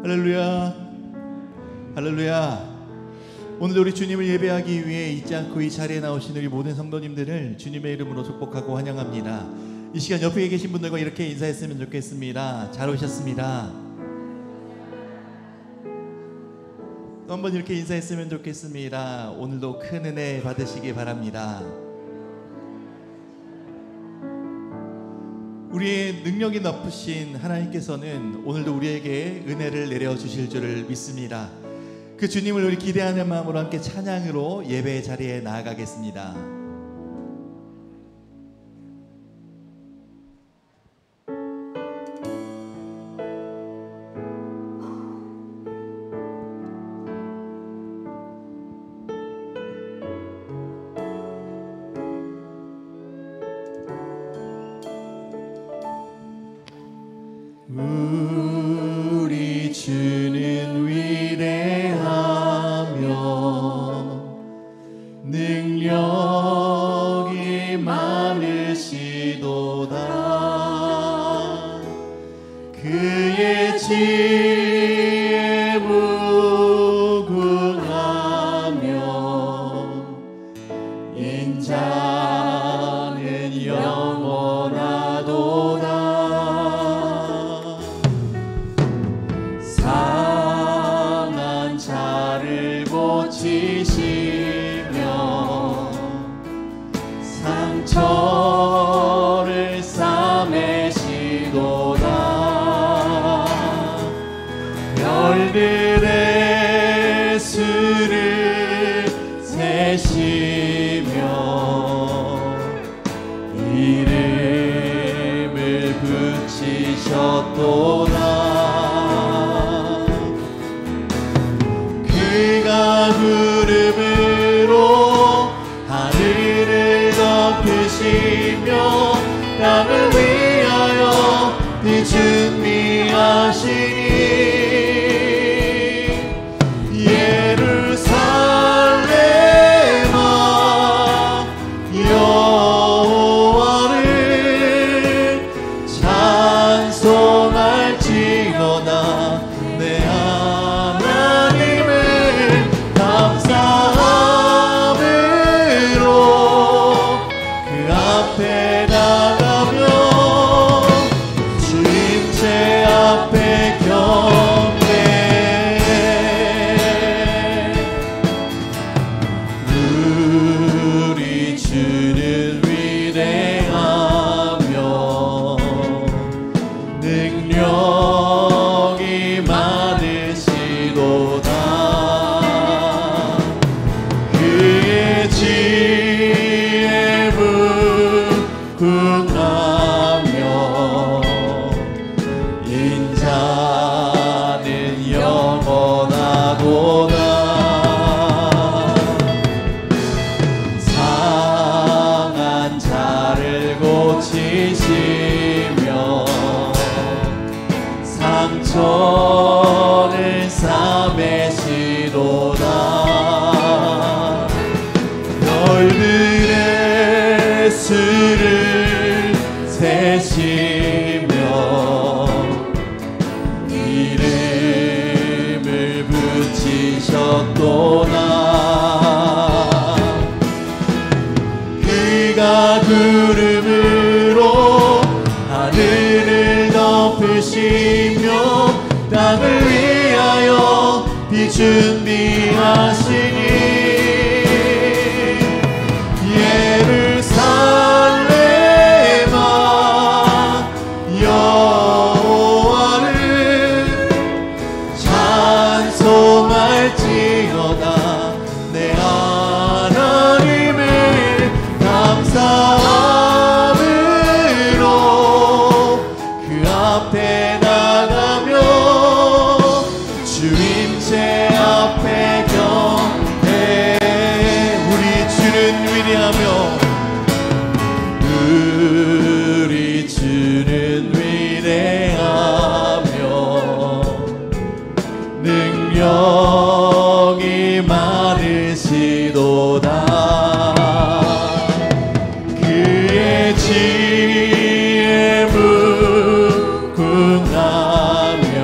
할렐루야, 할렐루야. 오늘도 우리 주님을 예배하기 위해 잊지 않고 이 자리에 나오신 우리 모든 성도님들을 주님의 이름으로 축복하고 환영합니다. 이 시간 옆에 계신 분들과 이렇게 인사했으면 좋겠습니다. 잘 오셨습니다. 또 한번 이렇게 인사했으면 좋겠습니다. 오늘도 큰 은혜 받으시기 바랍니다. 우리의 능력이 높으신 하나님께서는 오늘도 우리에게 은혜를 내려주실 줄을 믿습니다. 그 주님을 우리 기대하는 마음으로 함께 찬양으로 예배의 자리에 나아가겠습니다. 우리 주는 위대하며 능력이 많으시도다. 그의 지혜 무궁하며 인자는 영원하도다. 고치시며 상처를 싸매시도다. 별들의 수를 세시며 이름을 붙이셨도다. 그가 구름으로 하늘을 덮으시며 땅을 위하여 비 준비하시니 예루살렘아 여호와를 찬송할지어다. 내 감사함으로 그 앞에 나가며 주임체 앞에 경배해. 우리 주는 위대하며 능력이 많으시도다. 지혜 무궁하며 인자는 영원하도다. 상한 자를 고치시며 상처를 싸매시도다. 별들의 수를 세시며 이름을 붙이셨도다. 그가 구름으로 하늘을 덮으시며 땅을 위하여 비 준비하시니 예루살렘아 여호와를 찬송할지어다. 내 하나님을 감사함으로 그 앞에 나가며 주임체 앞에 경배해. 우리 주는 위대하며 우리 주는 위대하며 능력이 많으시도다. 그의 지혜 무궁하며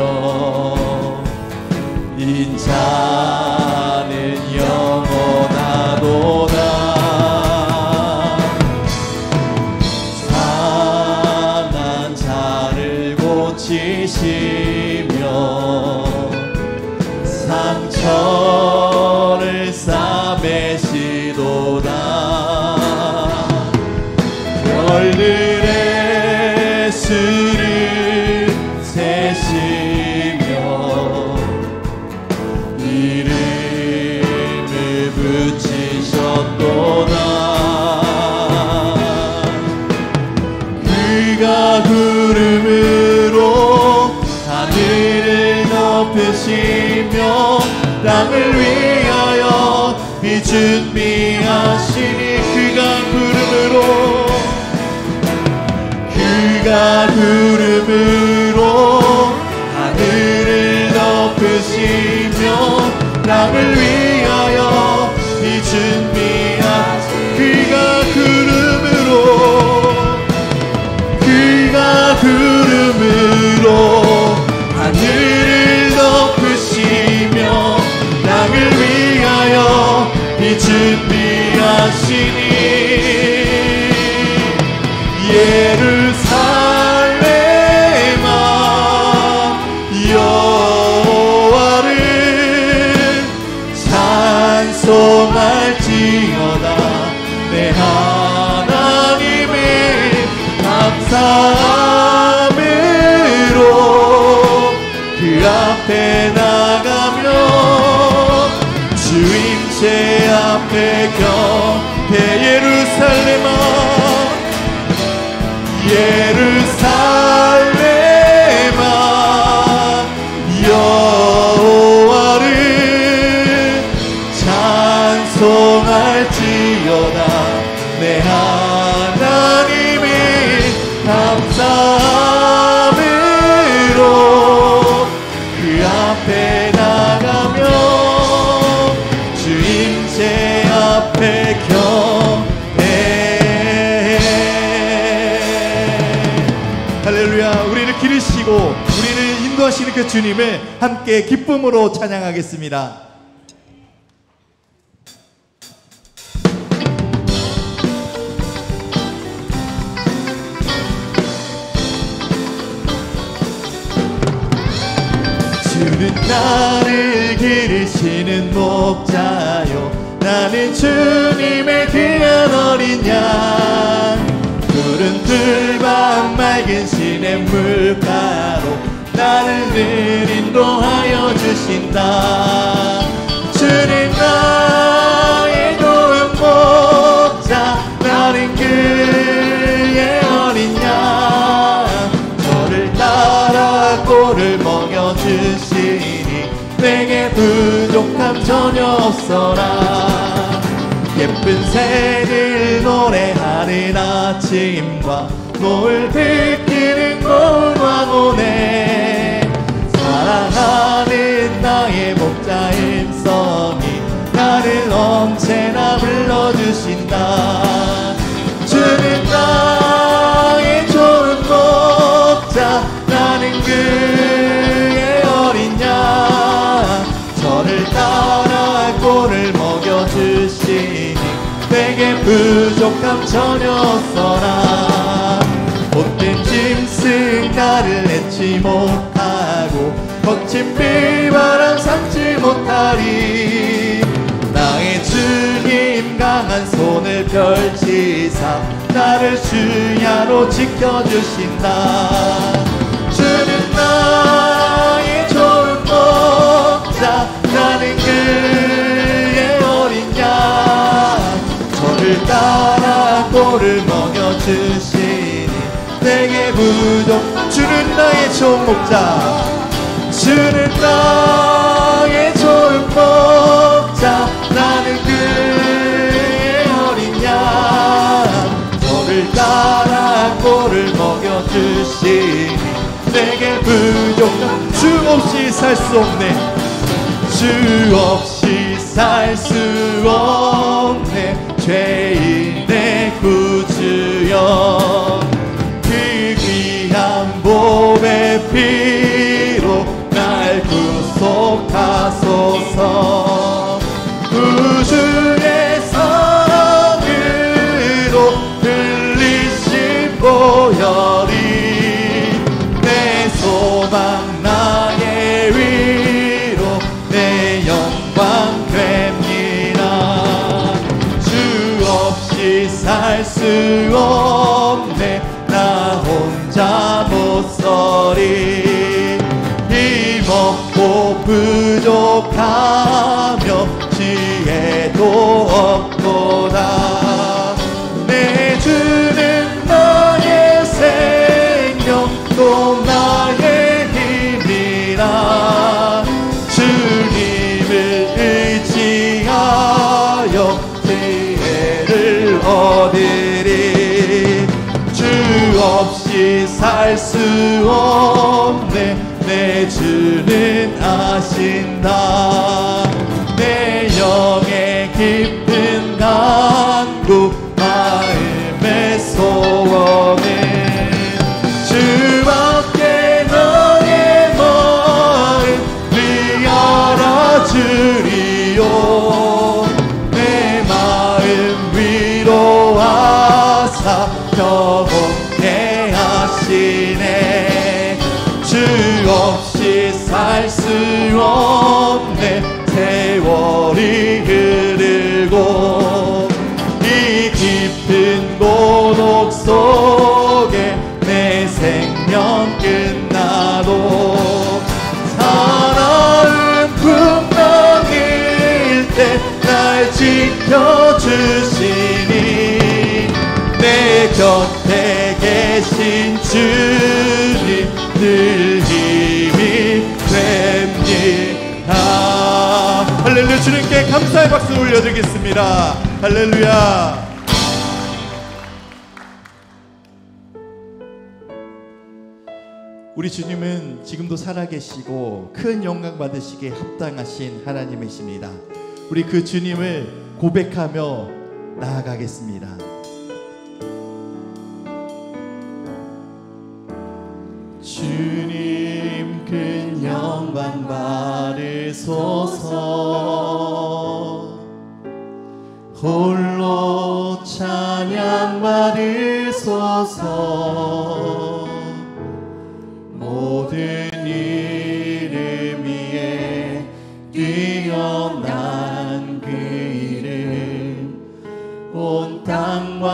고치시며 상처를 싸매시도다. 별들의 수를 세시며 이름을 붙이셨도다. 그가 구름으로 하늘을 덮으시며 땅을 위하여 비 준비하시니 그가 구름으로 하늘을 덮으시며 땅을 위하여 비 준비하시니 그가 구름으로 하늘을 덮으시며 땅을 위하여 비 준비하시니 예루살렘아 여호와를 찬송할지어다. 내 하나님의 감사함으로 그 앞에 나가며 주임체 앞에 곁에 예루살렘아 여호와를 찬송할지어다. 내 하나님의 감사함으로 그 앞에 나가며 주임체 앞에 할렐루야. 우리를 기르시고 우리를 인도하시는 그 주님을 함께 기쁨으로 찬양하겠습니다. 주는 나를 기르시는 목자요 나는 주님의 귀한 어린 양 푸른 들밤 맑은 시냇물가로 나를 늘 인도하여 주신다. 주님 나의 좋은 목자 나는 그의 어린 양 저를 따라 꼴을 먹여주시니 내게 부족함 전혀 없어라. 예쁜 새들 노래하는 아침과 노을 비키는 고운 황혼에 사랑하는 나의 목자 일성이 나를 언제나 불러주신다. 주는 나의 좋은 목자 나는 그의 어린 양 저를 따라 꼴을 먹여주시니 내게 부족함 전혀 없어라. 못된 짐승 나를 내지 못하고 거친 비바람 삼지 못하리. 나의 주님 강한 손을 펼치사 나를 주야로 지켜주신다. 주는 나의 좋은 목자 나는 그의 어린 양 저를 따라 꼴을 먹여주시니 내게 부족. 주는 나의 좋은 목자 주는 나의 좋은 목자 나는 그의 어린 양 저를 따라 꼴을 먹여주시니 내게 부족한 주 없이 살 수 없네. 주 없이 살 수 없네. 죄인의 구주여 그 귀한 몸의 피로 날 구속하소서. 구주의 사랑으로 흘리신 보혈이 내 없네. 나 혼자 못 서리. 힘없고 부족하며 지혜도 없도다. 내 주는 나의 생명 또 나의 힘이라. 주님을 의지하여 지혜를 얻으리. 주 없이 살 수 없네. 내 주는 아신다. 내 영의 깊은 간구 마음의 소원은 주밖에 나의 마음 위 알아주리요. 내 마음 위로하사 평온케 하시네. 주 없이 살 수 없네. 세월이 흐르고 이 깊은 고독 속에 내 생명 끝나도 사나운 풍랑일 때 날 지켜주시니. 내 곁에 계신 주님 늘 힘이 됩니다. 할렐루야. 주님께 감사의 박수 올려드리겠습니다. 할렐루야. 우리 주님은 지금도 살아계시고 큰 영광 받으시기에 합당하신 하나님이십니다. 우리 그 주님을 고백하며 나아가겠습니다. 주님 큰 영광 받으소서. 홀로 찬양 받으소서. 모든 이름 위에 뛰어난 그 이름 온 땅과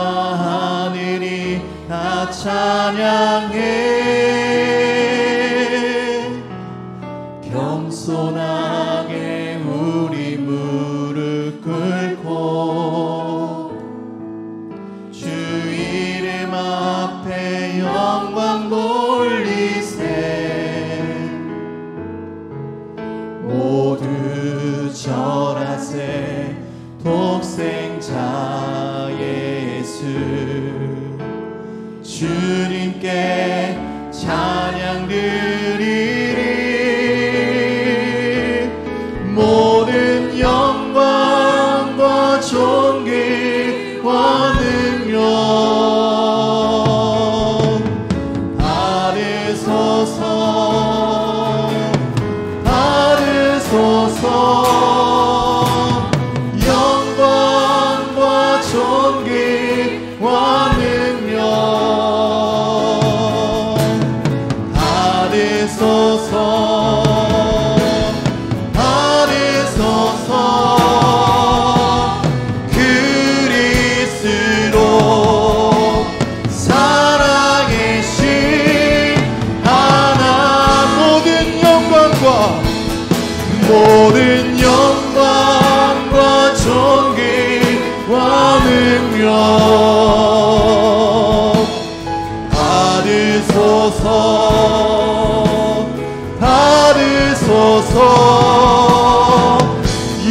하늘이 다 찬양해. 겸손하게 우리 무릎 꿇고 주 이름 앞에 영광 돌리세. 모두 절하세. 독생자 예수 주님께 찬양 드리리. 모든 영광과 존귀와 능력 받으소서. 받으소서. 영광과 존귀와 능력 받으소서. 모든 영광과 존귀와 능력 받으소서. 받으소서.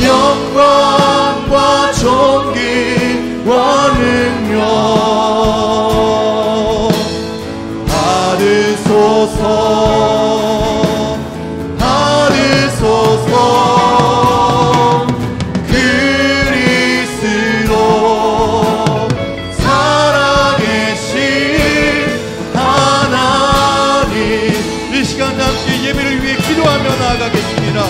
영광과 존귀와 능력 받으소서. 그리스도 살아계신 하나님. 이 시간 함께 예배를 위해 기도하며 나아가겠습니다.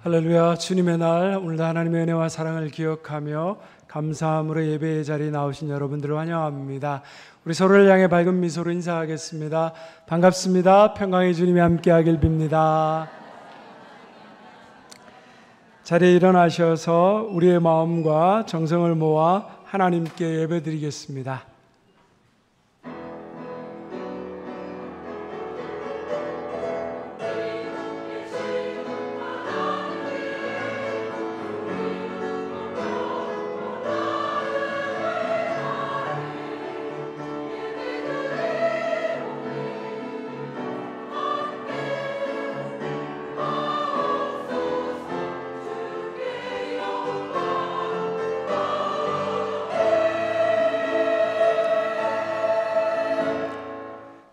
할렐루야. 주님의 날, 오늘도 하나님의 은혜와 사랑을 기억하며 감사함으로 예배의 자리에 나오신 여러분들을 환영합니다. 우리 서로를 향해 밝은 미소로 인사하겠습니다. 반갑습니다. 평강의 주님이 함께하길 빕니다. 자리에 일어나셔서 우리의 마음과 정성을 모아 하나님께 예배드리겠습니다.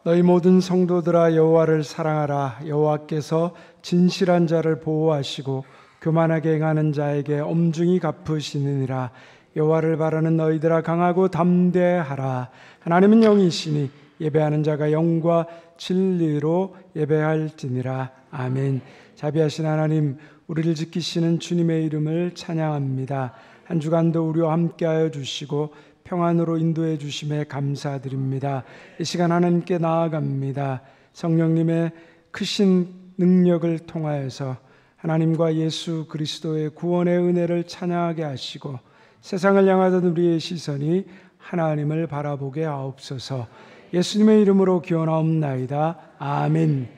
너희 모든 성도들아 여호와를 사랑하라. 여호와께서 진실한 자를 보호하시고 교만하게 행하는 자에게 엄중히 갚으시느니라. 여호와를 바라는 너희들아 강하고 담대하라. 하나님은 영이시니 예배하는 자가 영과 진리로 예배할지니라. 아멘. 자비하신 하나님, 우리를 지키시는 주님의 이름을 찬양합니다. 한 주간도 우리와 함께하여 주시고 평안으로 인도해 주심에 감사드립니다. 이 시간 하나님께 나아갑니다. 성령님의 크신 능력을 통하여서 하나님과 예수 그리스도의 구원의 은혜를 찬양하게 하시고 세상을 향하던 우리의 시선이 하나님을 바라보게 하옵소서. 예수님의 이름으로 기원하옵나이다. 아멘.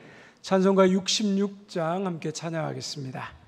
찬송가 66장 함께 찬양하겠습니다.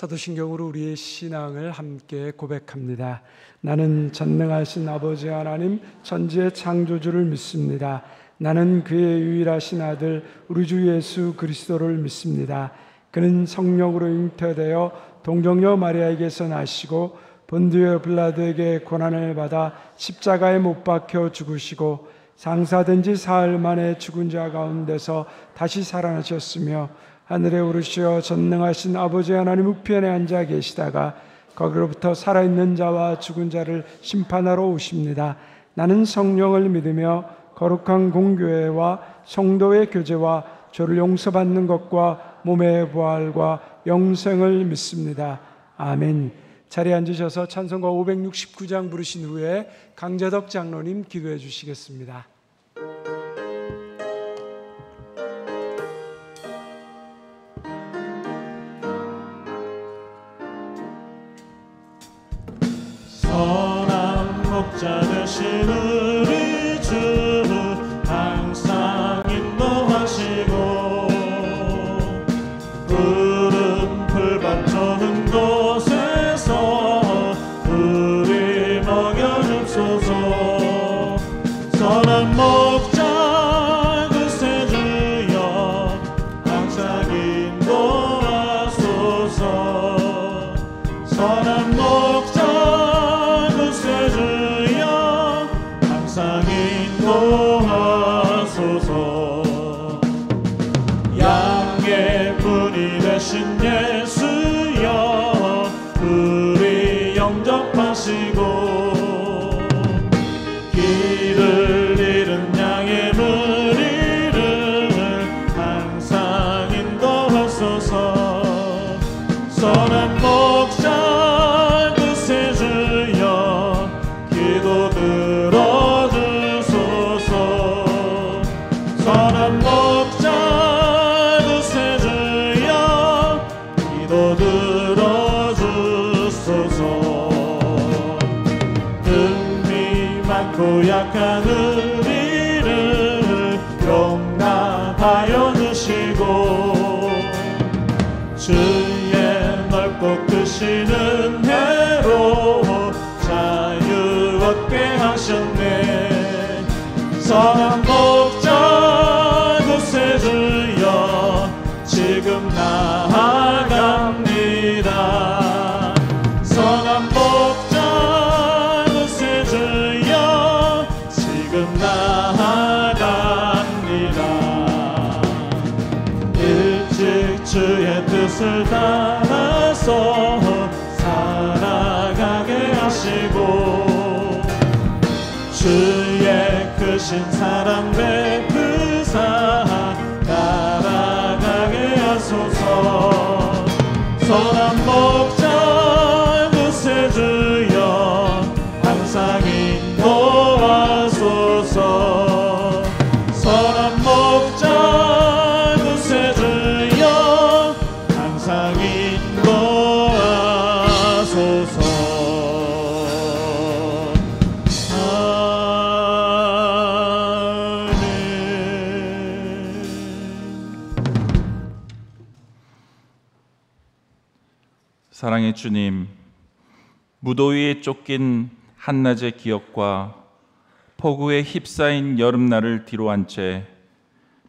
사도신경으로 우리의 신앙을 함께 고백합니다. 나는 전능하신 아버지 하나님 천지의 창조주를 믿습니다. 나는 그의 유일하신 아들 우리 주 예수 그리스도를 믿습니다. 그는 성령으로 잉태되어 동정녀 마리아에게서 나시고 본디오 빌라도에게 고난을 받아 십자가에 못 박혀 죽으시고 장사된 지 사흘 만에 죽은 자 가운데서 다시 살아나셨으며 하늘에 오르시어 전능하신 아버지 하나님 우편에 앉아 계시다가 거기로부터 살아있는 자와 죽은 자를 심판하러 오십니다. 나는 성령을 믿으며 거룩한 공교회와 성도의 교제와 죄를 용서받는 것과 몸의 부활과 영생을 믿습니다. 아멘. 자리에 앉으셔서 찬송가 569장 부르신 후에 강재덕 장로님 기도해 주시겠습니다. 선한 목자 되신 우리 주 항상 인도하시고 푸른 풀밭 좋은 곳에서 우리 먹여줍소서. 선한 목자 구세주여 항상 인도하소서. 선한 목자 구세주여 항상 인도하소서. 양의 분이 되신 예수여 우리 영접하시고 길을 잃은 양의 무리를 항상 인도하소서. 선한 목자 구세주여 기도 들어주소서. 선한 목자 구세주여 기도 들어주소서. 흠이 많고 약한 우리를 용납하여 주시고 주의 넓고 크신 은혜로 자유 얻게 하셨네. 선한 목자 구세주여 지금 나아갑니다. 선한 목자 구세주여 지금 나아갑니다. 일찍 주의 뜻을 따라서 살아가게 하시고 주의 크신 사랑 베푸사 따라가게 하소서. 선한 목자 구세주여 항상 인도하소서. 선한 목자 구세주여 항상 인도하소서. 사랑의 주님, 무더위에 쫓긴 한낮의 기억과 폭우에 휩싸인 여름날을 뒤로한 채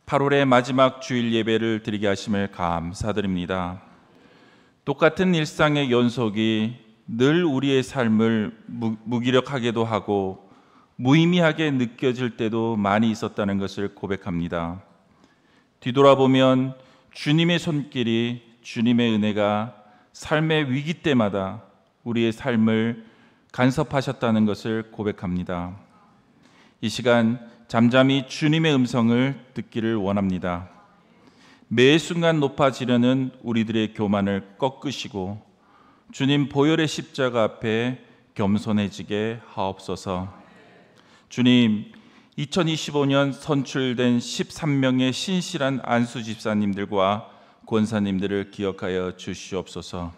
8월의 마지막 주일 예배를 드리게 하심을 감사드립니다. 똑같은 일상의 연속이 늘 우리의 삶을 무기력하게도 하고 무의미하게 느껴질 때도 많이 있었다는 것을 고백합니다. 뒤돌아보면 주님의 손길이, 주님의 은혜가 삶의 위기 때마다 우리의 삶을 간섭하셨다는 것을 고백합니다. 이 시간 잠잠히 주님의 음성을 듣기를 원합니다. 매 순간 높아지려는 우리들의 교만을 꺾으시고 주님 보혈의 십자가 앞에 겸손해지게 하옵소서. 주님, 2025년 선출된 13명의 신실한 안수 집사님들과 권사님들을 기억하여 주시옵소서.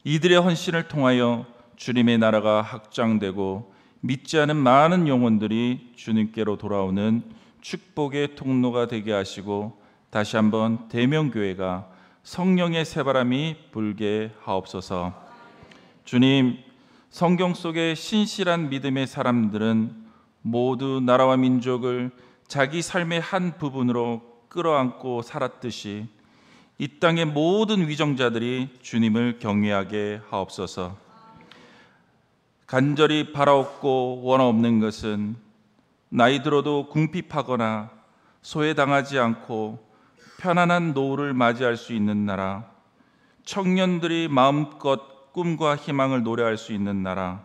이들의 헌신을 통하여 주님의 나라가 확장되고 믿지 않은 많은 영혼들이 주님께로 돌아오는 축복의 통로가 되게 하시고 다시 한번 대명교회가 성령의 새바람이 불게 하옵소서. 주님, 성경 속의 신실한 믿음의 사람들은 모두 나라와 민족을 자기 삶의 한 부분으로 끌어안고 살았듯이 이 땅의 모든 위정자들이 주님을 경외하게 하옵소서. 간절히 바라옵고 원하옵는 것은 나이 들어도 궁핍하거나 소외당하지 않고 편안한 노후를 맞이할 수 있는 나라, 청년들이 마음껏 꿈과 희망을 노래할 수 있는 나라,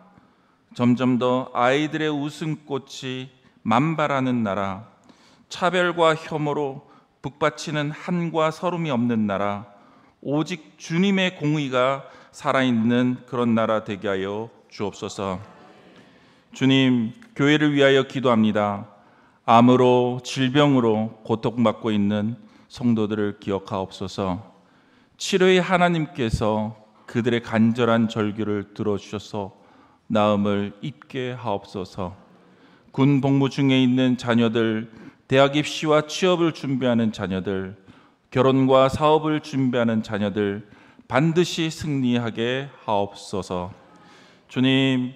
점점 더 아이들의 웃음꽃이 만발하는 나라, 차별과 혐오로 북받치는 한과 서름이 없는 나라, 오직 주님의 공의가 살아있는 그런 나라 되게 하여 주옵소서. 주님, 교회를 위하여 기도합니다. 암으로 질병으로 고통받고 있는 성도들을 기억하옵소서. 치료의 하나님께서 그들의 간절한 절규를 들어주셔서 나음을 입게 하옵소서. 군 복무 중에 있는 자녀들, 대학 입시와 취업을 준비하는 자녀들, 결혼과 사업을 준비하는 자녀들 반드시 승리하게 하옵소서. 주님,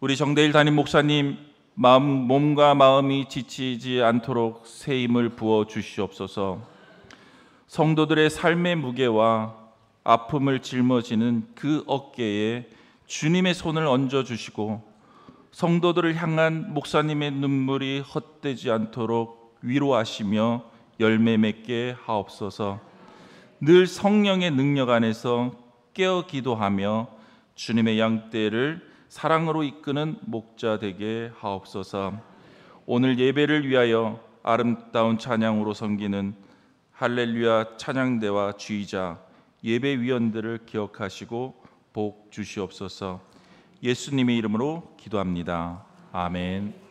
우리 정대일 담임 목사님 몸과 마음이 지치지 않도록 새 힘을 부어 주시옵소서. 성도들의 삶의 무게와 아픔을 짊어지는 그 어깨에 주님의 손을 얹어 주시고 성도들을 향한 목사님의 눈물이 헛되지 않도록 위로하시며 열매 맺게 하옵소서. 늘 성령의 능력 안에서 깨어 기도하며 주님의 양떼를 사랑으로 이끄는 목자 되게 하옵소서. 오늘 예배를 위하여 아름다운 찬양으로 섬기는 할렐루야 찬양대와 주의자 예배위원들을 기억하시고 복 주시옵소서. 예수님의 이름으로 기도합니다. 아멘.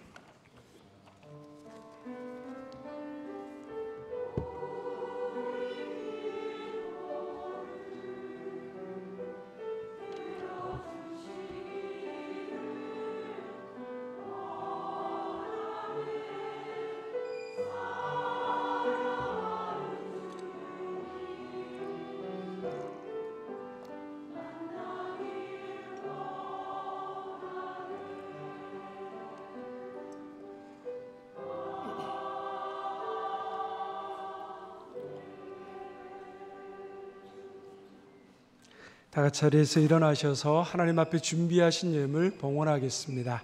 다 같이 자리에서 일어나셔서 하나님 앞에 준비하신 예물 봉헌하겠습니다.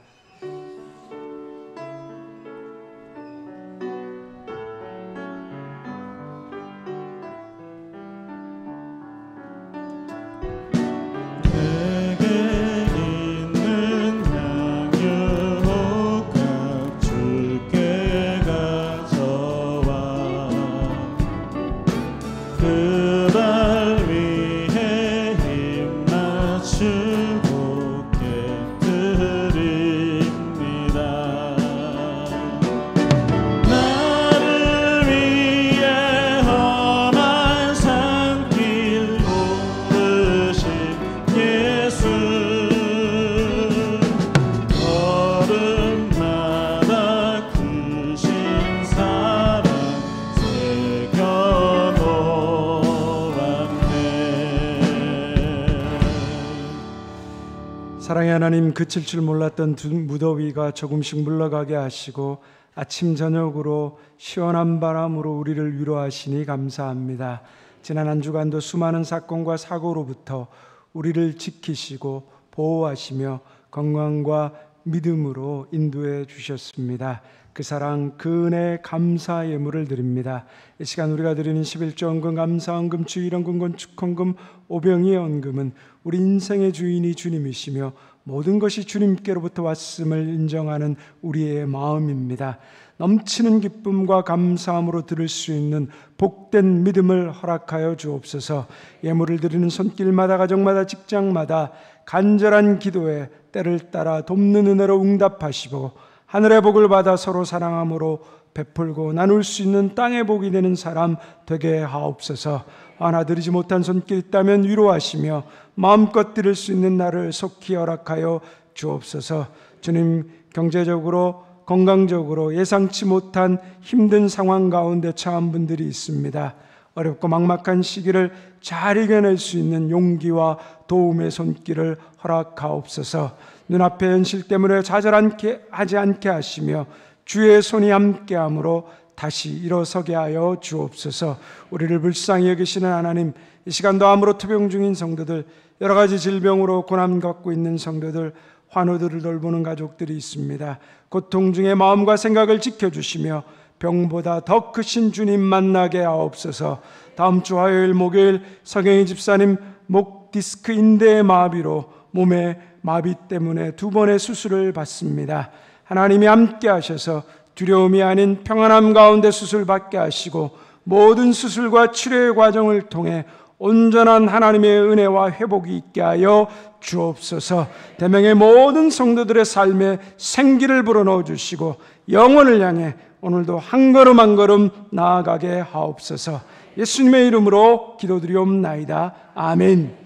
사랑의 하나님, 그칠 줄 몰랐던 무더위가 조금씩 물러가게 하시고 아침 저녁으로 시원한 바람으로 우리를 위로하시니 감사합니다. 지난 한 주간도 수많은 사건과 사고로부터 우리를 지키시고 보호하시며 건강과 믿음으로 인도해 주셨습니다. 그 사랑, 그 은혜 감사 예물을 드립니다. 이 시간 우리가 드리는 11조 헌금, 감사 헌금, 주일 헌금, 건축 헌금, 오병이의 헌금은 우리 인생의 주인이 주님이시며 모든 것이 주님께로부터 왔음을 인정하는 우리의 마음입니다. 넘치는 기쁨과 감사함으로 드릴 수 있는 복된 믿음을 허락하여 주옵소서. 예물을 드리는 손길마다, 가정마다, 직장마다 간절한 기도에 때를 따라 돕는 은혜로 응답하시고 하늘의 복을 받아 서로 사랑함으로 베풀고 나눌 수 있는 땅의 복이 되는 사람 되게 하옵소서. 하나 드리지 못한 손길 있다면 위로하시며 마음껏 드릴 수 있는 날을 속히 허락하여 주옵소서. 주님, 경제적으로 건강적으로 예상치 못한 힘든 상황 가운데 처한 분들이 있습니다. 어렵고 막막한 시기를 잘 이겨낼 수 있는 용기와 도움의 손길을 허락하옵소서. 눈앞의 현실 때문에 좌절하지 않게 하시며 주의 손이 함께함으로 다시 일어서게 하여 주옵소서. 우리를 불쌍히 여기시는 하나님, 이 시간도 암으로 투병 중인 성도들, 여러 가지 질병으로 고난 갖고 있는 성도들, 환우들을 돌보는 가족들이 있습니다. 고통 중에 마음과 생각을 지켜주시며 병보다 더 크신 주님 만나게 하옵소서. 다음 주 화요일, 목요일 서경희 집사님 목 디스크 인대의 마비로 몸의 마비 때문에 2번의 수술을 받습니다. 하나님이 함께 하셔서 두려움이 아닌 평안함 가운데 수술 받게 하시고 모든 수술과 치료의 과정을 통해 온전한 하나님의 은혜와 회복이 있게 하여 주옵소서. 대명의 모든 성도들의 삶에 생기를 불어넣어 주시고 영혼을 향해 오늘도 한 걸음 한 걸음 나아가게 하옵소서. 예수님의 이름으로 기도드리옵나이다. 아멘.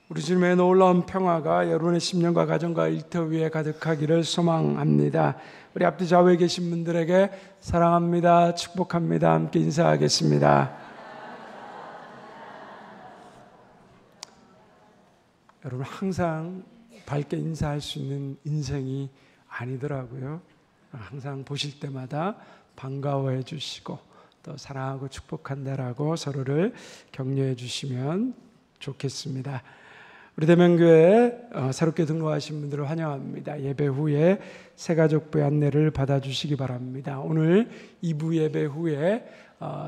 우리 주님의 놀라운 평화가 여러분의 심령과 가정과 일터 위에 가득하기를 소망합니다. 우리 앞뒤 좌우에 계신 분들에게 사랑합니다, 축복합니다 함께 인사하겠습니다. 여러분, 항상 밝게 인사할 수 있는 인생이 아니더라고요. 항상 보실 때마다 반가워해 주시고 또 사랑하고 축복한다라고 서로를 격려해 주시면 좋겠습니다. 우리 대명교회에 새롭게 등록하신 분들을 환영합니다. 예배 후에 새가족부의 안내를 받아주시기 바랍니다. 오늘 2부 예배 후에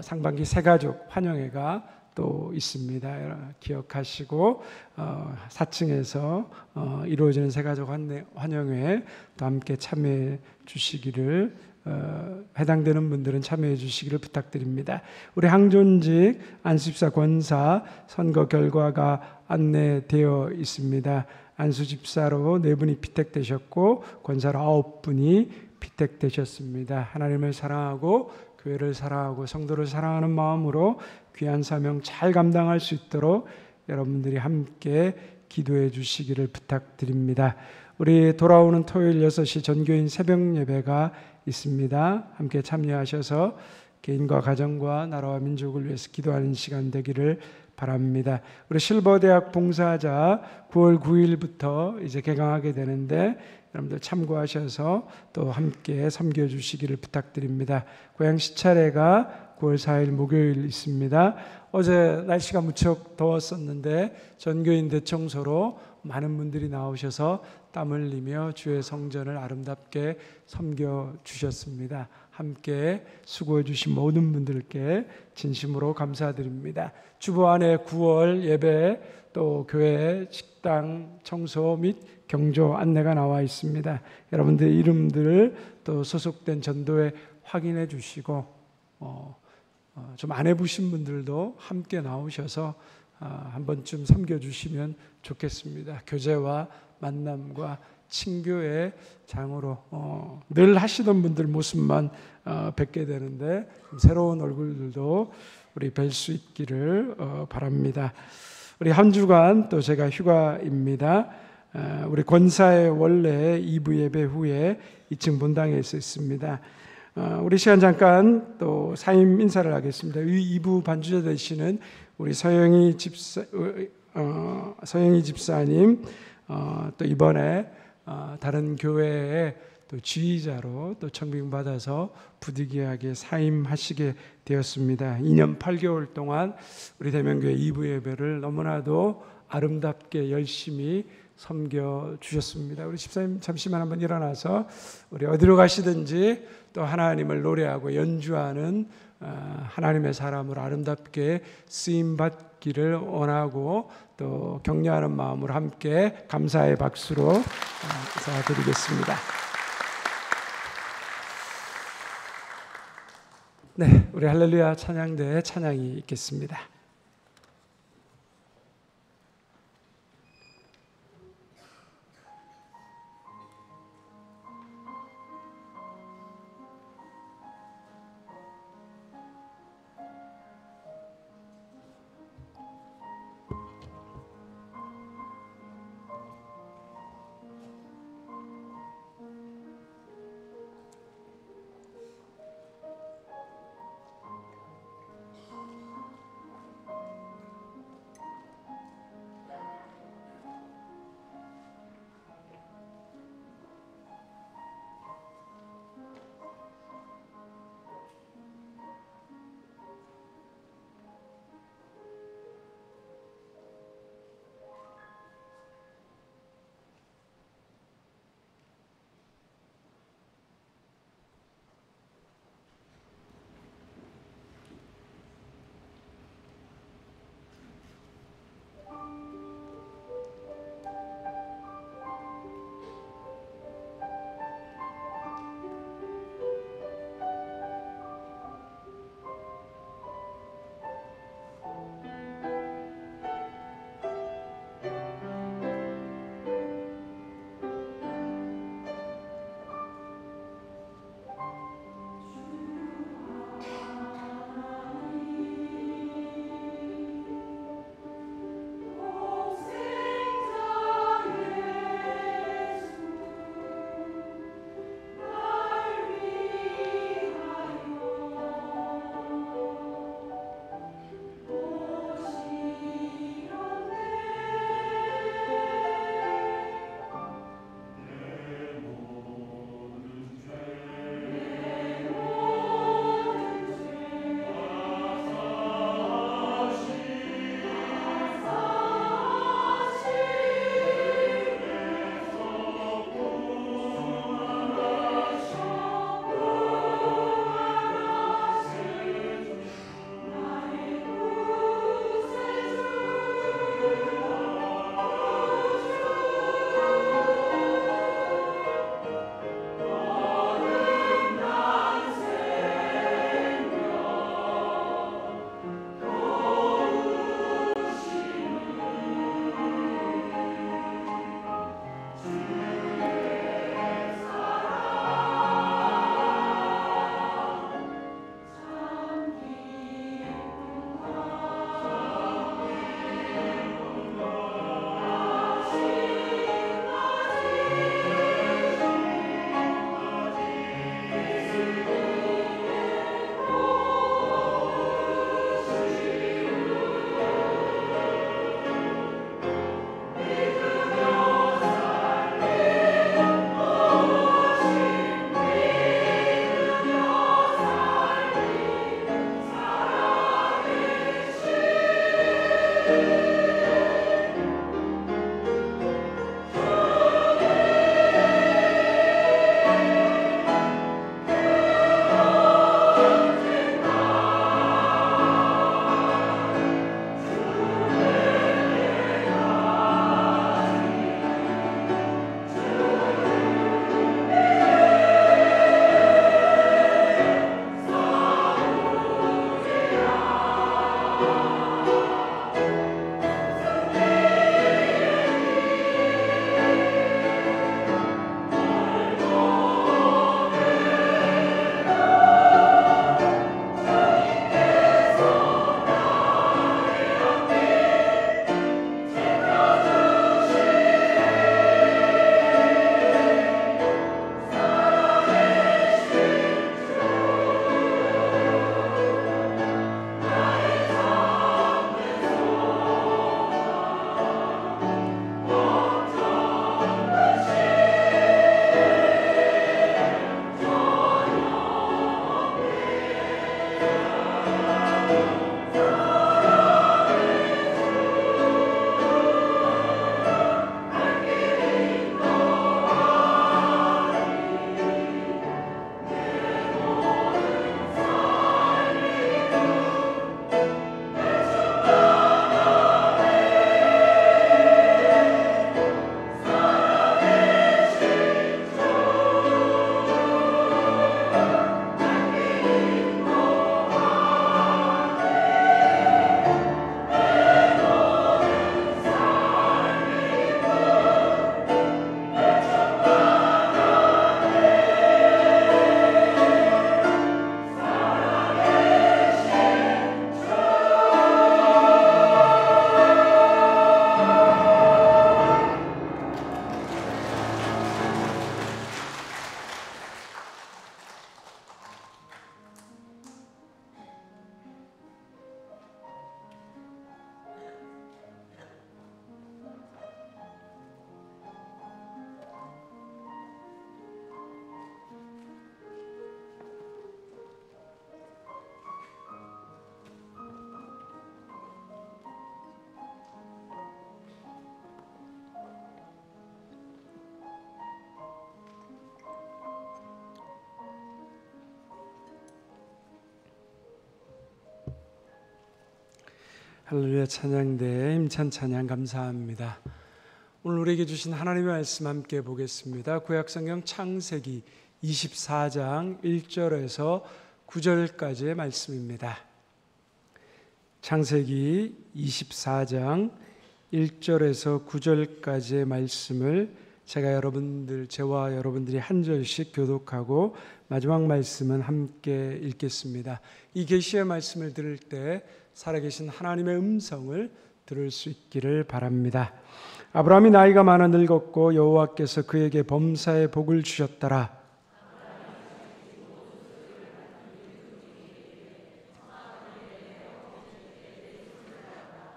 상반기 새가족 환영회가 또 있습니다. 기억하시고 4층에서 이루어지는 새가족 환영회에 또 함께 참여해 주시기를 해당되는 분들은 참여해 주시기를 부탁드립니다. 우리 항존직 안수집사 권사 선거 결과가 안내되어 있습니다. 안수집사로 4분이 피택되셨고 권사로 9분이 피택되셨습니다. 하나님을 사랑하고 교회를 사랑하고 성도를 사랑하는 마음으로 귀한 사명 잘 감당할 수 있도록 여러분들이 함께 기도해 주시기를 부탁드립니다. 우리 돌아오는 토요일 6시 전교인 새벽 예배가 있습니다. 함께 참여하셔서 개인과 가정과 나라와 민족을 위해서 기도하는 시간 되기를 바랍니다. 우리 실버대학 봉사자 9월 9일부터 이제 개강하게 되는데 여러분들 참고하셔서 또 함께 섬겨주시기를 부탁드립니다. 고향 시차례가 9월 4일 목요일 있습니다. 어제 날씨가 무척 더웠었는데 전교인 대청소로 많은 분들이 나오셔서 땀 흘리며 주의 성전을 아름답게 섬겨주셨습니다. 함께 수고해 주신 모든 분들께 진심으로 감사드립니다. 주보 안에 9월 예배 또 교회 식당 청소 및 경조 안내가 나와 있습니다. 여러분들의 이름들 또 소속된 전도회 확인해 주시고 좀 안 해보신 분들도 함께 나오셔서 한 번쯤 섬겨주시면 좋겠습니다. 교제와 만남과 친교의 장으로 늘 하시던 분들 모습만 뵙게 되는데 새로운 얼굴들도 우리 뵐 수 있기를 바랍니다. 우리 한 주간 또 제가 휴가입니다. 우리 권사의 원래 2부 예배 후에 2층 본당에 있습니다. 우리 시간 잠깐 또 사임 인사를 하겠습니다. 2부 반주자 되시는 우리 서영희 집사님 또 이번에 다른 교회의 또 지휘자로 또 청빙받아서 부득이하게 사임하시게 되었습니다. 2년 8개월 동안 우리 대명교회 2부 예배를 너무나도 아름답게 열심히 섬겨 주셨습니다. 우리 집사님 잠시만 한번 일어나서 우리 어디로 가시든지 또 하나님을 노래하고 연주하는 하나님의 사람으로 아름답게 쓰임 받기를 원하고 또 격려하는 마음으로 함께 감사의 박수로 인사드리겠습니다. 네, 우리 할렐루야 찬양대에 찬양이 있겠습니다. 할렐루야. 찬양대의 힘찬 찬양 감사합니다. 오늘 우리에게 주신 하나님의 말씀 함께 보겠습니다. 구약성경 창세기 24장 1절에서 9절까지의 말씀입니다. 창세기 24장 1절에서 9절까지의 말씀을 저와 여러분들이 한 절씩 교독하고 마지막 말씀은 함께 읽겠습니다. 이 계시의 말씀을 들을 때 살아계신 하나님의 음성을 들을 수 있기를 바랍니다. 아브라함이 나이가 많아 늙었고 여호와께서 그에게 범사의 복을 주셨더라.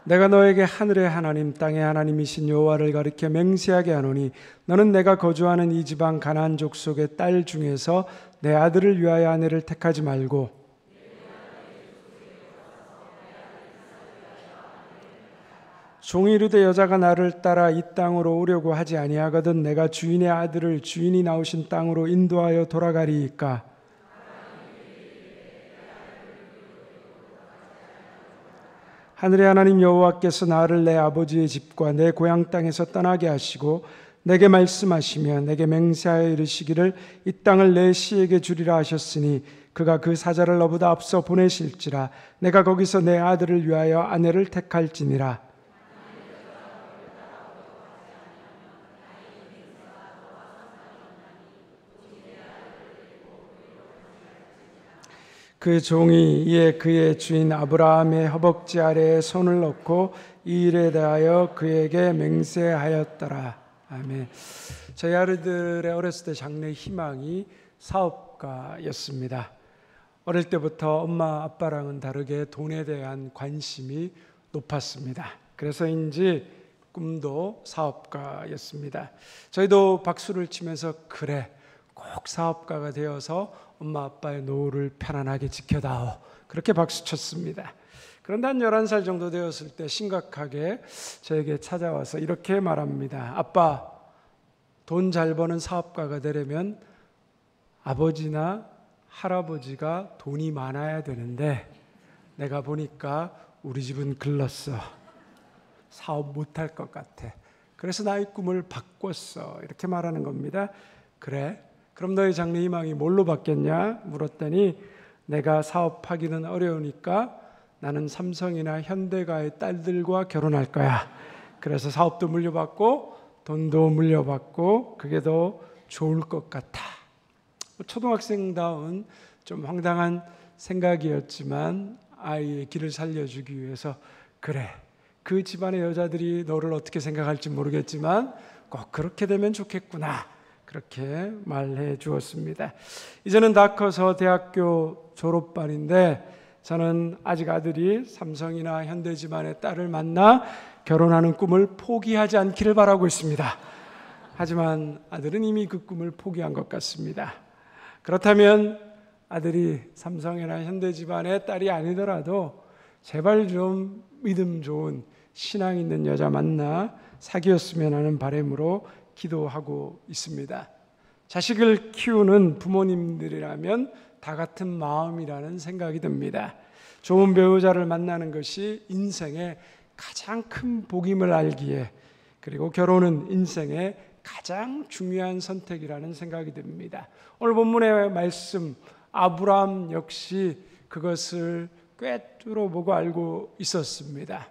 내가 너에게 하늘의 하나님 땅의 하나님이신 여호와를 가리켜 맹세하게 하노니 너는 내가 거주하는 이 지방 가나안 족속의 딸 중에서 내 아들을 위하여 아내를 택하지 말고 종이 이르되 여자가 나를 따라 이 땅으로 오려고 하지 아니하거든 내가 주인의 아들을 주인이 나오신 땅으로 인도하여 돌아가리이까. 하늘의 하나님 여호와께서 나를 내 아버지의 집과 내 고향 땅에서 떠나게 하시고 내게 말씀하시며 내게 맹세하여 이르시기를 이 땅을 내 씨에게 주리라 하셨으니 그가 그 사자를 너보다 앞서 보내실지라. 내가 거기서 내 아들을 위하여 아내를 택할지니라. 그 종이 이에 그의 주인 아브라함의 허벅지 아래에 손을 넣고 이 일에 대하여 그에게 맹세하였더라. 아멘. 저희 아이들의 어렸을 때 장래 희망이 사업가였습니다. 어릴 때부터 엄마 아빠랑은 다르게 돈에 대한 관심이 높았습니다. 그래서인지 꿈도 사업가였습니다. 저희도 박수를 치면서 그래 꼭 사업가가 되어서 엄마 아빠의 노후를 편안하게 지켜다오 그렇게 박수쳤습니다. 그런데 한 11살 정도 되었을 때 심각하게 저에게 찾아와서 이렇게 말합니다. 아빠, 돈 잘 버는 사업가가 되려면 아버지나 할아버지가 돈이 많아야 되는데 내가 보니까 우리 집은 글렀어. 사업 못할 것 같아. 그래서 나의 꿈을 바꿨어. 이렇게 말하는 겁니다. 그래? 그럼 너의 장래 희망이 뭘로 바뀌었냐? 물었더니 내가 사업하기는 어려우니까 나는 삼성이나 현대가의 딸들과 결혼할 거야. 그래서 사업도 물려받고 돈도 물려받고 그게 더 좋을 것 같아. 초등학생다운 좀 황당한 생각이었지만 아이의 길을 살려주기 위해서 그래, 그 집안의 여자들이 너를 어떻게 생각할지 모르겠지만 꼭 그렇게 되면 좋겠구나. 그렇게 말해 주었습니다. 이제는 다 커서 대학교 졸업반인데 저는 아직 아들이 삼성이나 현대 집안의 딸을 만나 결혼하는 꿈을 포기하지 않기를 바라고 있습니다. 하지만 아들은 이미 그 꿈을 포기한 것 같습니다. 그렇다면 아들이 삼성이나 현대 집안의 딸이 아니더라도 제발 좀 믿음 좋은 신앙 있는 여자 만나 사귀었으면 하는 바람으로 기도하고 있습니다. 자식을 키우는 부모님들이라면 다 같은 마음이라는 생각이 듭니다. 좋은 배우자를 만나는 것이 인생의 가장 큰 복임을 알기에, 그리고 결혼은 인생의 가장 중요한 선택이라는 생각이 듭니다. 오늘 본문의 말씀, 아브라함 역시 그것을 꿰뚫어보고 알고 있었습니다.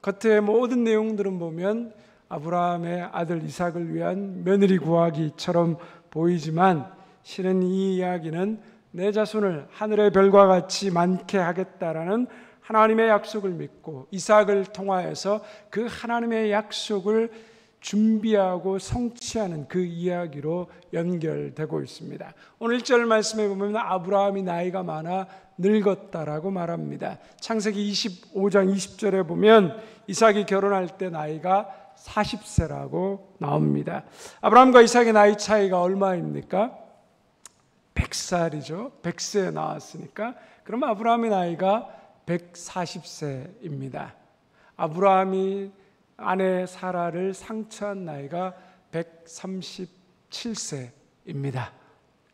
겉의 모든 내용들은 보면 아브라함의 아들 이삭을 위한 며느리 구하기처럼 보이지만 실은 이 이야기는 내 자손을 하늘의 별과 같이 많게 하겠다라는 하나님의 약속을 믿고 이삭을 통하여서 그 하나님의 약속을 준비하고 성취하는 그 이야기로 연결되고 있습니다. 오늘 1절 말씀에 보면 아브라함이 나이가 많아 늙었다라고 말합니다. 창세기 25장 20절에 보면 이삭이 결혼할 때 나이가 40세라고 나옵니다. 아브라함과 이삭의 나이 차이가 얼마입니까? 100살이죠. 100세에 나왔으니까 그럼 아브라함의 나이가 140세입니다. 아브라함이 아내 사라를 상처한 나이가 137세입니다.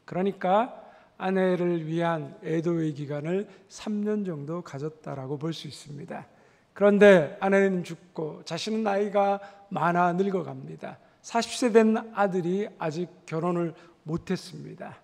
그러니까 아내를 위한 애도의 기간을 3년 정도 가졌다라고 볼 수 있습니다. 그런데 아내는 죽고 자신은 나이가 많아 늙어갑니다. 40세 된 아들이 아직 결혼을 못했습니다.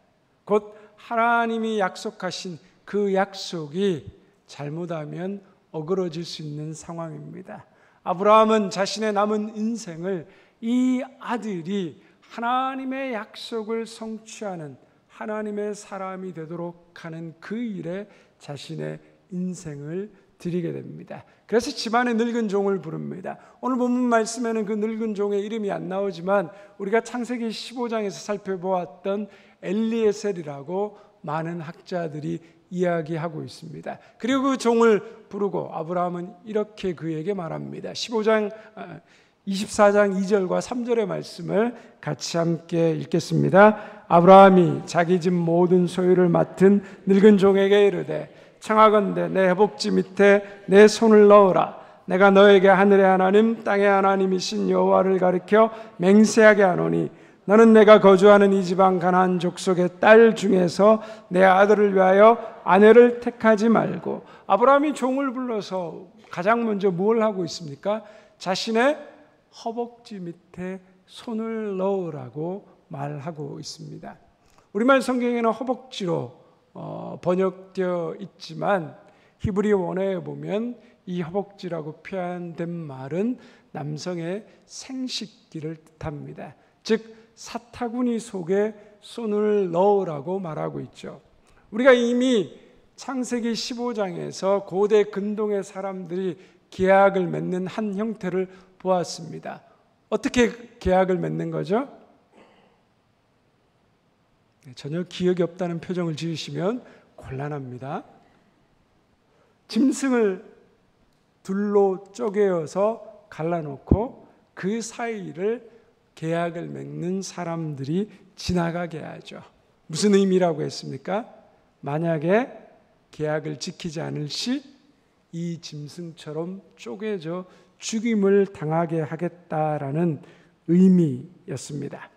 곧 하나님이 약속하신 그 약속이 잘못하면 어그러질 수 있는 상황입니다. 아브라함은 자신의 남은 인생을 이 아들이 하나님의 약속을 성취하는 하나님의 사람이 되도록 하는 그 일에 자신의 인생을 드리게 됩니다. 그래서 집안의 늙은 종을 부릅니다. 오늘 본문 말씀에는 그 늙은 종의 이름이 안 나오지만 우리가 창세기 15장에서 살펴보았던 엘리에셀이라고 많은 학자들이 이야기하고 있습니다. 그리고 그 종을 부르고 아브라함은 이렇게 그에게 말합니다. 24장 2절과 3절의 말씀을 같이 함께 읽겠습니다. 아브라함이 자기 집 모든 소유를 맡은 늙은 종에게 이르되 청하건대 내 허벅지 밑에 내 손을 넣으라. 내가 너에게 하늘의 하나님 땅의 하나님이신 여호와를 가리켜 맹세하게 하노니 너는 내가 거주하는 이 지방 가나안 족속의 딸 중에서 내 아들을 위하여 아내를 택하지 말고. 아브라함이 종을 불러서 가장 먼저 뭘 하고 있습니까? 자신의 허벅지 밑에 손을 넣으라고 말하고 있습니다. 우리말 성경에는 허벅지로 번역되어 있지만 히브리 원어에 보면 이 허벅지라고 표현된 말은 남성의 생식기를 뜻합니다. 즉 사타구니 속에 손을 넣으라고 말하고 있죠. 우리가 이미 창세기 15장에서 고대 근동의 사람들이 계약을 맺는 한 형태를 보았습니다. 어떻게 계약을 맺는 거죠? 전혀 기억이 없다는 표정을 지으시면 곤란합니다. 짐승을 둘로 쪼개어서 갈라놓고 그 사이를 계약을 맺는 사람들이 지나가게 하죠. 무슨 의미라고 했습니까? 만약에 계약을 지키지 않을 시 이 짐승처럼 쪼개져 죽임을 당하게 하겠다라는 의미였습니다.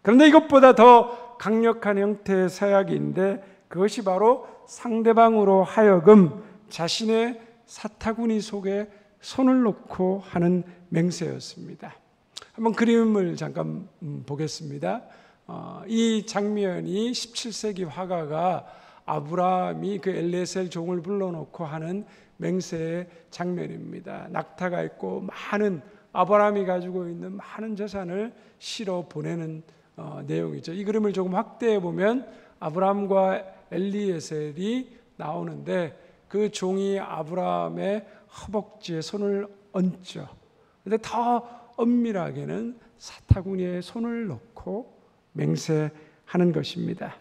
그런데 이것보다 더 강력한 형태의 서약인데 그것이 바로 상대방으로 하여금 자신의 사타구니 속에 손을 놓고 하는 맹세였습니다. 한번 그림을 잠깐 보겠습니다. 이 장면이 17세기 화가가 아브라함이 그 엘리에셀 종을 불러놓고 하는 맹세의 장면입니다. 낙타가 있고 많은 아브라함이 가지고 있는 많은 재산을 실어 보내는 내용이죠. 이 그림을 조금 확대해 보면 아브라함과 엘리에셀이 나오는데 그 종이 아브라함의 허벅지에 손을 얹죠. 그런데 더 엄밀하게는 사타구니에 손을 넣고 맹세하는 것입니다.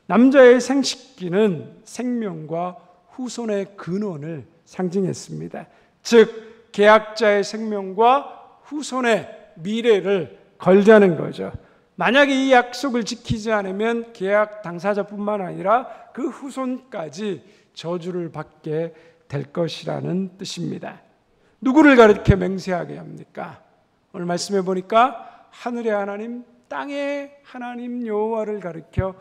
남자의 생식기는 생명과 후손의 근원을 상징했습니다. 즉 계약자의 생명과 후손의 미래를 걸자는 거죠. 만약에 이 약속을 지키지 않으면 계약 당사자뿐만 아니라 그 후손까지 저주를 받게 될 것이라는 뜻입니다. 누구를 가리켜 맹세하게 합니까? 오늘 말씀해 보니까 하늘의 하나님, 땅의 하나님 여호와를 가리켜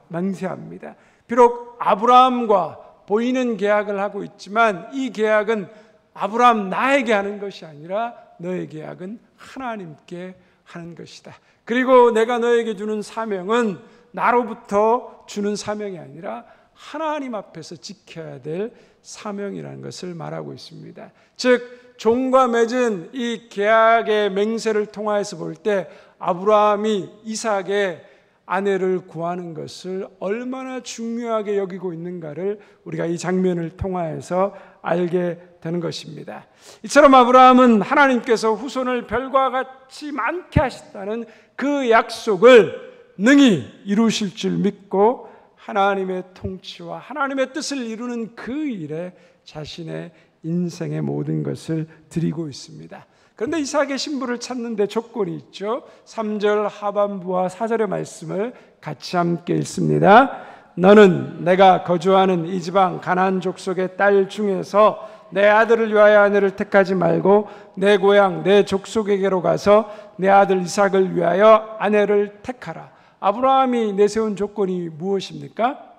맹세합니다. 비록 아브라함과 보이는 계약을 하고 있지만 이 계약은 아브라함 나에게 하는 것이 아니라 너의 계약은 하나님께 하는 것이다. 그리고 내가 너에게 주는 사명은 나로부터 주는 사명이 아니라 하나님 앞에서 지켜야 될 사명이라는 것을 말하고 있습니다. 즉 종과 맺은 이 계약의 맹세를 통하여서 볼 때 아브라함이 이삭의 아내를 구하는 것을 얼마나 중요하게 여기고 있는가를 우리가 이 장면을 통하여서 알게 되는 것입니다. 이처럼 아브라함은 하나님께서 후손을 별과 같이 많게 하셨다는 그 약속을 능히 이루실 줄 믿고 하나님의 통치와 하나님의 뜻을 이루는 그 일에 자신의 인생의 모든 것을 드리고 있습니다. 그런데 이삭의 신부를 찾는 데 조건이 있죠. 3절 하반부와 4절의 말씀을 같이 함께 읽습니다. 너는 내가 거주하는 이 지방 가나안 족속의 딸 중에서 내 아들을 위하여 아내를 택하지 말고 내 고향 내 족속에게로 가서 내 아들 이삭을 위하여 아내를 택하라. 아브라함이 내세운 조건이 무엇입니까?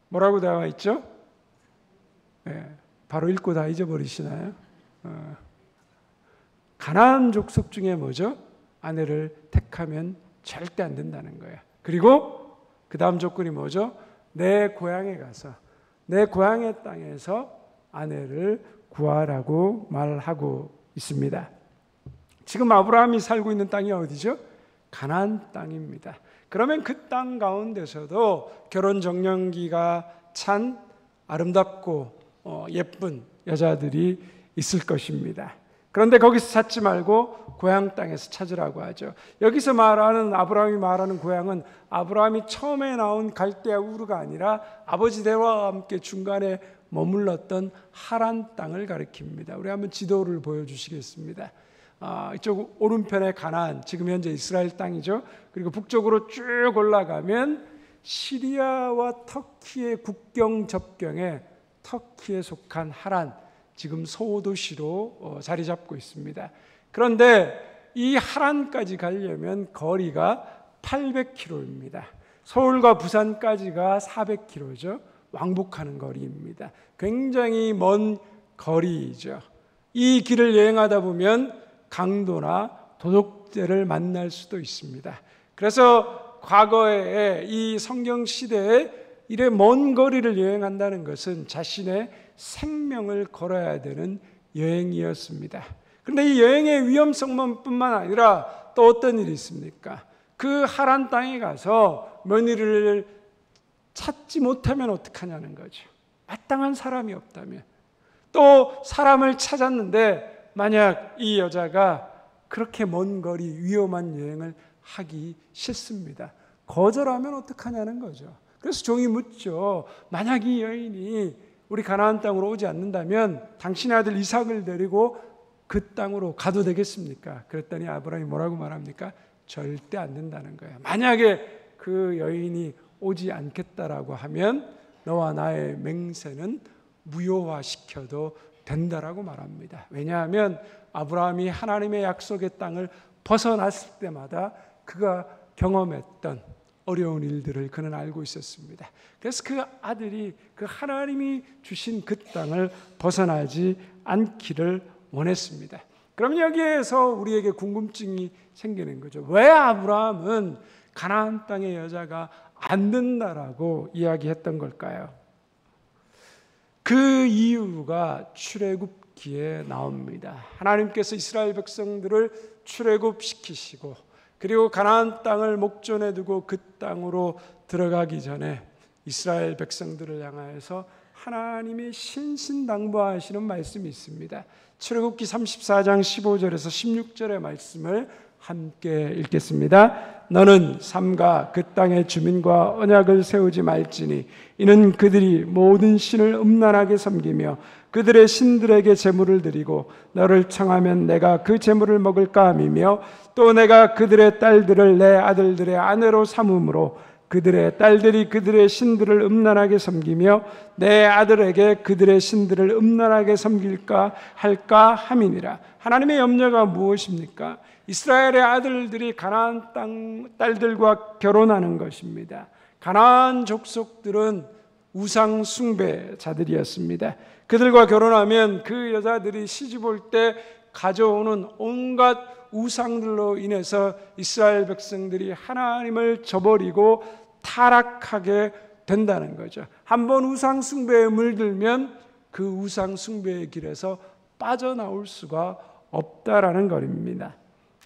뭐라고 나와 있죠? 바로 읽고 다 잊어버리시나요? 가나안 족속 중에 뭐죠? 아내를 택하면 절대 안 된다는 거예요. 그리고 그 다음 조건이 뭐죠? 내 고향에 가서, 내 고향의 땅에서 아내를 구하라고 말하고 있습니다. 지금 아브라함이 살고 있는 땅이 어디죠? 가나안 땅입니다. 그러면 그 땅 가운데서도 결혼 정년기가 찬 아름답고 예쁜 여자들이 있을 것입니다. 그런데 거기서 찾지 말고 고향 땅에서 찾으라고 하죠. 여기서 말하는, 아브라함이 말하는 고향은 아브라함이 처음에 나온 갈대아 우르가 아니라 아버지 데라와 함께 중간에 머물렀던 하란 땅을 가리킵니다. 우리 한번 지도를 보여주시겠습니다. 이쪽 오른편에 가나안, 지금 현재 이스라엘 땅이죠. 그리고 북쪽으로 쭉 올라가면 시리아와 터키의 국경 접경에 터키에 속한 하란, 지금 소도시로 자리 잡고 있습니다. 그런데 이 하란까지 가려면 거리가 800km입니다. 서울과 부산까지가 400km죠. 왕복하는 거리입니다. 굉장히 먼 거리이죠. 이 길을 여행하다 보면 강도나 도둑들을 만날 수도 있습니다. 그래서 과거에 이 성경 시대에 이래 먼 거리를 여행한다는 것은 자신의 생명을 걸어야 되는 여행이었습니다. 그런데 이 여행의 위험성뿐만 아니라 또 어떤 일이 있습니까? 그 하란 땅에 가서 며느리를 찾지 못하면 어떡하냐는 거죠. 마땅한 사람이 없다면. 또 사람을 찾았는데 만약 이 여자가 그렇게 먼 거리 위험한 여행을 하기 싫습니다. 거절하면 어떡하냐는 거죠. 그래서 종이 묻죠. 만약 이 여인이 우리 가나안 땅으로 오지 않는다면 당신의 아들 이삭을 데리고 그 땅으로 가도 되겠습니까? 그랬더니 아브라함이 뭐라고 말합니까? 절대 안 된다는 거예요. 만약에 그 여인이 오지 않겠다라고 하면 너와 나의 맹세는 무효화시켜도 된다라고 말합니다. 왜냐하면 아브라함이 하나님의 약속의 땅을 벗어났을 때마다 그가 경험했던 어려운 일들을 그는 알고 있었습니다. 그래서 그 아들이 그 하나님이 주신 그 땅을 벗어나지 않기를 원했습니다. 그럼 여기에서 우리에게 궁금증이 생기는 거죠. 왜 아브라함은 가나안 땅의 여자가 안 된다라고 이야기했던 걸까요? 그 이유가 출애굽기에 나옵니다. 하나님께서 이스라엘 백성들을 출애굽시키시고 그리고 가나안 땅을 목전에 두고 그 땅으로 들어가기 전에 이스라엘 백성들을 향하여서 하나님이 신신당부하시는 말씀이 있습니다. 출애굽기 34장 15절에서 16절의 말씀을 함께 읽겠습니다. 너는 삼가 그 땅의 주민과 언약을 세우지 말지니 이는 그들이 모든 신을 음란하게 섬기며 그들의 신들에게 제물을 드리고 너를 청하면 내가 그 제물을 먹을까 함이며 또 내가 그들의 딸들을 내 아들들의 아내로 삼음으로 그들의 딸들이 그들의 신들을 음란하게 섬기며 내 아들에게 그들의 신들을 음란하게 섬길까 할까 함이니라. 하나님의 염려가 무엇입니까? 이스라엘의 아들들이 가나안 땅 딸들과 결혼하는 것입니다. 가나안 족속들은 우상 숭배자들이었습니다. 그들과 결혼하면 그 여자들이 시집 올 때 가져오는 온갖 우상들로 인해서 이스라엘 백성들이 하나님을 저버리고 타락하게 된다는 거죠. 한번 우상 숭배에 물들면 그 우상 숭배의 길에서 빠져나올 수가 없다라는 것입니다.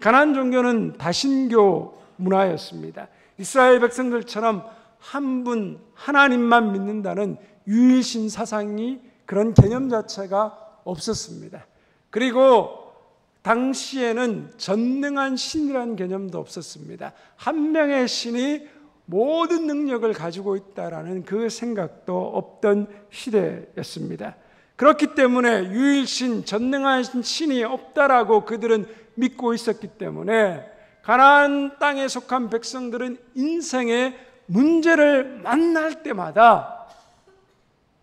가나안 종교는 다신교 문화였습니다. 이스라엘 백성들처럼 한 분 하나님만 믿는다는 유일신 사상이 그런 개념 자체가 없었습니다. 그리고 당시에는 전능한 신이라는 개념도 없었습니다. 한 명의 신이 모든 능력을 가지고 있다라는 그 생각도 없던 시대였습니다. 그렇기 때문에 유일신, 전능한 신이 없다라고 그들은 믿고 있었기 때문에 가나안 땅에 속한 백성들은 인생의 문제를 만날 때마다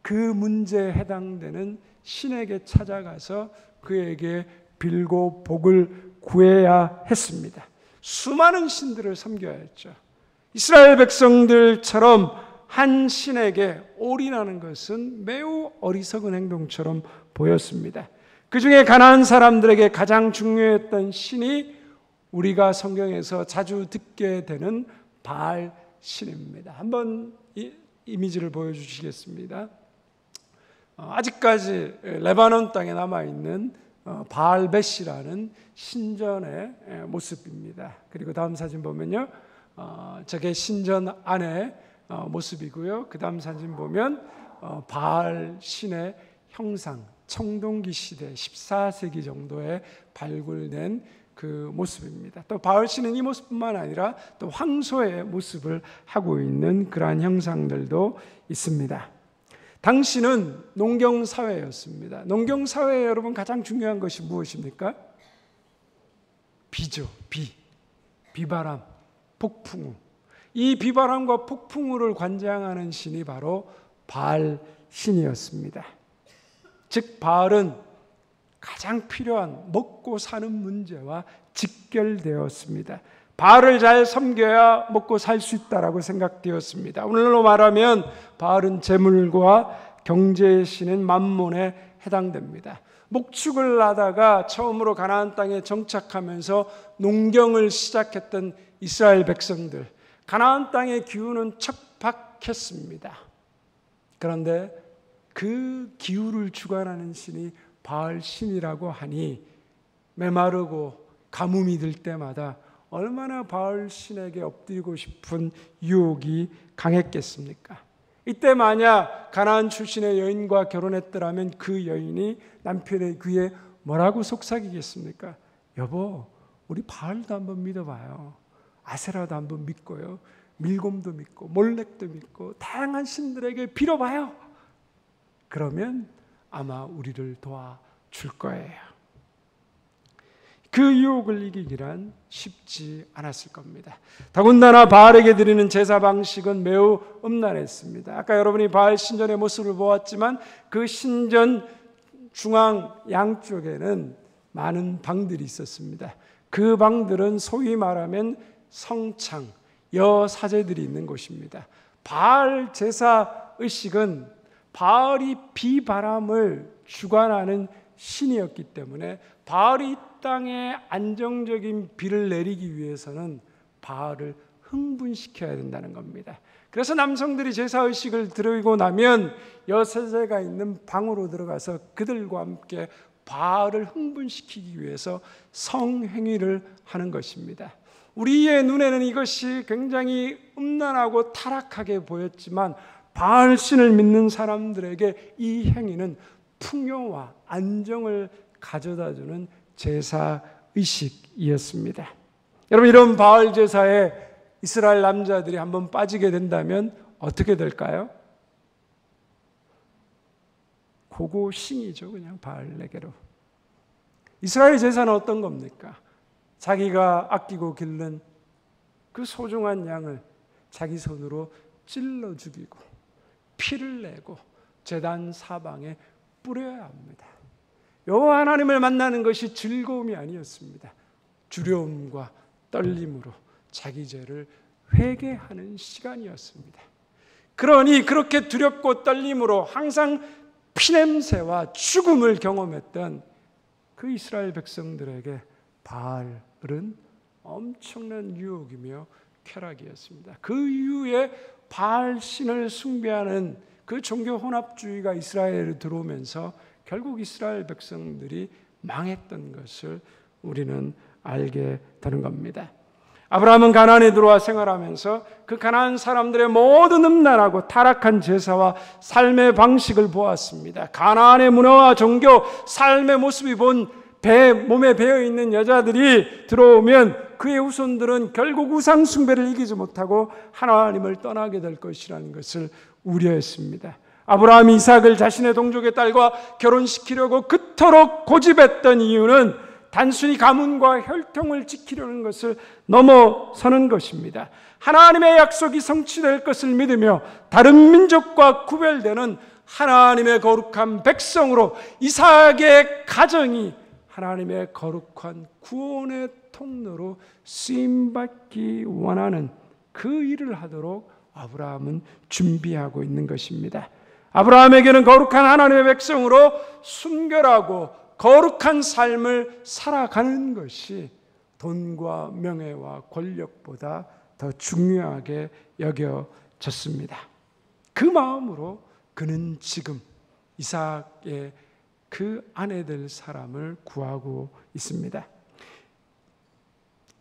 그 문제에 해당되는 신에게 찾아가서 그에게 빌고 복을 구해야 했습니다. 수많은 신들을 섬겨야 했죠. 이스라엘 백성들처럼 한 신에게 올인하는 것은 매우 어리석은 행동처럼 보였습니다. 그 중에 가나안 사람들에게 가장 중요했던 신이 우리가 성경에서 자주 듣게 되는 바알 신입니다. 한번 이 이미지를 보여주시겠습니다. 아직까지 레바논 땅에 남아있는 바알벳이라는 신전의 모습입니다. 그리고 다음 사진 보면요, 저게 신전 안의 모습이고요. 그 다음 사진 보면 바알 신의 형상, 청동기 시대 14세기 정도에 발굴된 그 모습입니다. 또 바알 신은 이 모습뿐만 아니라 또 황소의 모습을 하고 있는 그러한 형상들도 있습니다. 당시는 농경사회였습니다. 농경사회에 여러분 가장 중요한 것이 무엇입니까? 비죠. 비바람, 폭풍우. 이 비바람과 폭풍우를 관장하는 신이 바로 바알 신이었습니다. 즉 바알은 가장 필요한 먹고 사는 문제와 직결되었습니다. 바알을 잘 섬겨야 먹고 살 수 있다라고 생각되었습니다. 오늘로 말하면 바알은 재물과 경제의 신인 맘몬에 해당됩니다. 목축을 하다가 처음으로 가나안 땅에 정착하면서 농경을 시작했던 이스라엘 백성들, 가나안 땅의 기후는 척박했습니다. 그런데 그 기후를 주관하는 신이 바알 신이라고 하니 메마르고 가뭄이 들 때마다 얼마나 바알 신에게 엎드리고 싶은 유혹이 강했겠습니까? 이때 만약 가나안 출신의 여인과 결혼했더라면 그 여인이 남편의 귀에 뭐라고 속삭이겠습니까? 여보, 우리 바알도 한번 믿어봐요. 아세라도 한번 믿고요. 밀곰도 믿고 몰렉도 믿고 다양한 신들에게 빌어봐요. 그러면 아마 우리를 도와줄 거예요. 그 유혹을 이기기란 쉽지 않았을 겁니다. 더군다나 바알에게 드리는 제사 방식은 매우 음란했습니다. 아까 여러분이 바알 신전의 모습을 보았지만 그 신전 중앙 양쪽에는 많은 방들이 있었습니다. 그 방들은 소위 말하면 성창, 여사제들이 있는 곳입니다. 바알 제사 의식은 바알이 비바람을 주관하는 신이었기 때문에 바알이 땅에 안정적인 비를 내리기 위해서는 바알을 흥분시켜야 된다는 겁니다. 그래서 남성들이 제사의식을 드리고 나면 여사제가 있는 방으로 들어가서 그들과 함께 바알을 흥분시키기 위해서 성행위를 하는 것입니다. 우리의 눈에는 이것이 굉장히 음란하고 타락하게 보였지만 바알 신을 믿는 사람들에게 이 행위는 풍요와 안정을 가져다주는 제사 의식이었습니다. 여러분, 이런 바알 제사에 이스라엘 남자들이 한번 빠지게 된다면 어떻게 될까요? 고고싱이죠. 그냥 바알에게로. 이스라엘 제사는 어떤 겁니까? 자기가 아끼고 기른 그 소중한 양을 자기 손으로 찔러 죽이고 피를 내고 제단 사방에 뿌려야 합니다. 여호와 하나님을 만나는 것이 즐거움이 아니었습니다. 두려움과 떨림으로 자기 죄를 회개하는 시간이었습니다. 그러니 그렇게 두렵고 떨림으로 항상 피냄새와 죽음을 경험했던 그 이스라엘 백성들에게 바알은 엄청난 유혹이며 쾌락이었습니다. 그 이후에 바알 신을 숭배하는 그 종교 혼합주의가 이스라엘에 들어오면서 결국 이스라엘 백성들이 망했던 것을 우리는 알게 되는 겁니다. 아브라함은 가나안에 들어와 생활하면서 그 가나안 사람들의 모든 음란하고 타락한 제사와 삶의 방식을 보았습니다. 가나안의 문화와 종교, 삶의 모습이 몸에 배어있는 여자들이 들어오면 그의 후손들은 결국 우상 숭배를 이기지 못하고 하나님을 떠나게 될 것이라는 것을 우려했습니다. 아브라함이 이삭을 자신의 동족의 딸과 결혼시키려고 그토록 고집했던 이유는 단순히 가문과 혈통을 지키려는 것을 넘어서는 것입니다. 하나님의 약속이 성취될 것을 믿으며 다른 민족과 구별되는 하나님의 거룩한 백성으로 이삭의 가정이 하나님의 거룩한 구원의 통로로 쓰임받기 원하는 그 일을 하도록 아브라함은 준비하고 있는 것입니다. 아브라함에게는 거룩한 하나님의 백성으로 순결하고 거룩한 삶을 살아가는 것이 돈과 명예와 권력보다 더 중요하게 여겨졌습니다. 그 마음으로 그는 지금 이삭의 그 아내 될 사람을 구하고 있습니다.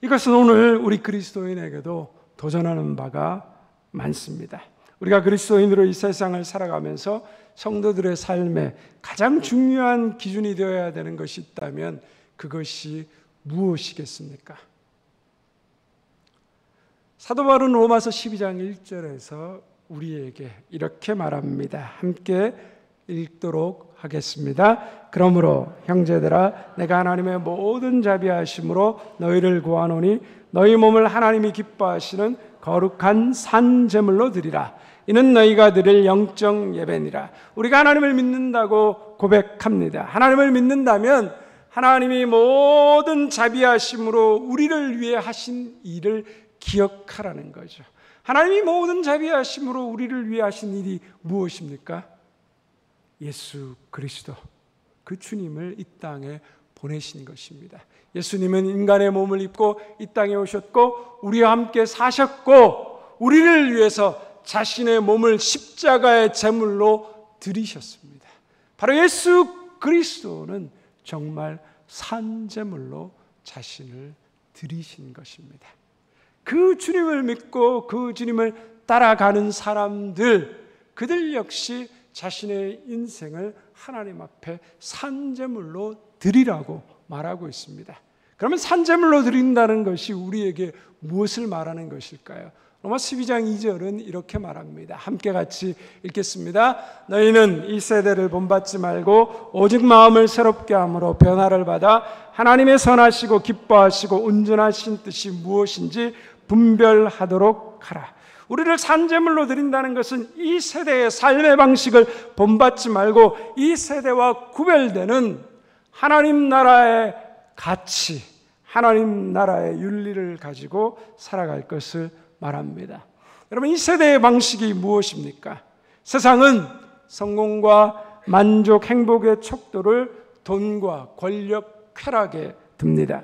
이것은 오늘 우리 그리스도인에게도 도전하는 바가 많습니다. 우리가 그리스도인으로 이 세상을 살아가면서 성도들의 삶에 가장 중요한 기준이 되어야 되는 것이 있다면 그것이 무엇이겠습니까? 사도 바울은 로마서 12장 1절에서 우리에게 이렇게 말합니다. 함께 읽도록 하겠습니다. 그러므로 형제들아 내가 하나님의 모든 자비하심으로 너희를 구하노니 너희 몸을 하나님이 기뻐하시는 거룩한 산 제물로 드리라. 이는 너희가 드릴 영적 예배니라. 우리가 하나님을 믿는다고 고백합니다. 하나님을 믿는다면 하나님이 모든 자비하심으로 우리를 위해 하신 일을 기억하라는 거죠. 하나님이 모든 자비하심으로 우리를 위해 하신 일이 무엇입니까? 예수 그리스도, 그 주님을 이 땅에 보내신 것입니다. 예수님은 인간의 몸을 입고 이 땅에 오셨고 우리와 함께 사셨고 우리를 위해서 자신의 몸을 십자가의 제물로 드리셨습니다. 바로 예수 그리스도는 정말 산제물로 자신을 드리신 것입니다. 그 주님을 믿고 그 주님을 따라가는 사람들, 그들 역시 자신의 인생을 하나님 앞에 산제물로 드리라고 말하고 있습니다. 그러면 산제물로 드린다는 것이 우리에게 무엇을 말하는 것일까요? 로마 12장 2절은 이렇게 말합니다. 함께 같이 읽겠습니다. 너희는 이 세대를 본받지 말고 오직 마음을 새롭게 함으로 변화를 받아 하나님의 선하시고 기뻐하시고 온전하신 뜻이 무엇인지 분별하도록 하라. 우리를 산제물로 드린다는 것은 이 세대의 삶의 방식을 본받지 말고 이 세대와 구별되는 하나님 나라의 가치, 하나님 나라의 윤리를 가지고 살아갈 것을 말합니다. 여러분, 이 세대의 방식이 무엇입니까? 세상은 성공과 만족, 행복의 척도를 돈과 권력, 쾌락에 둡니다.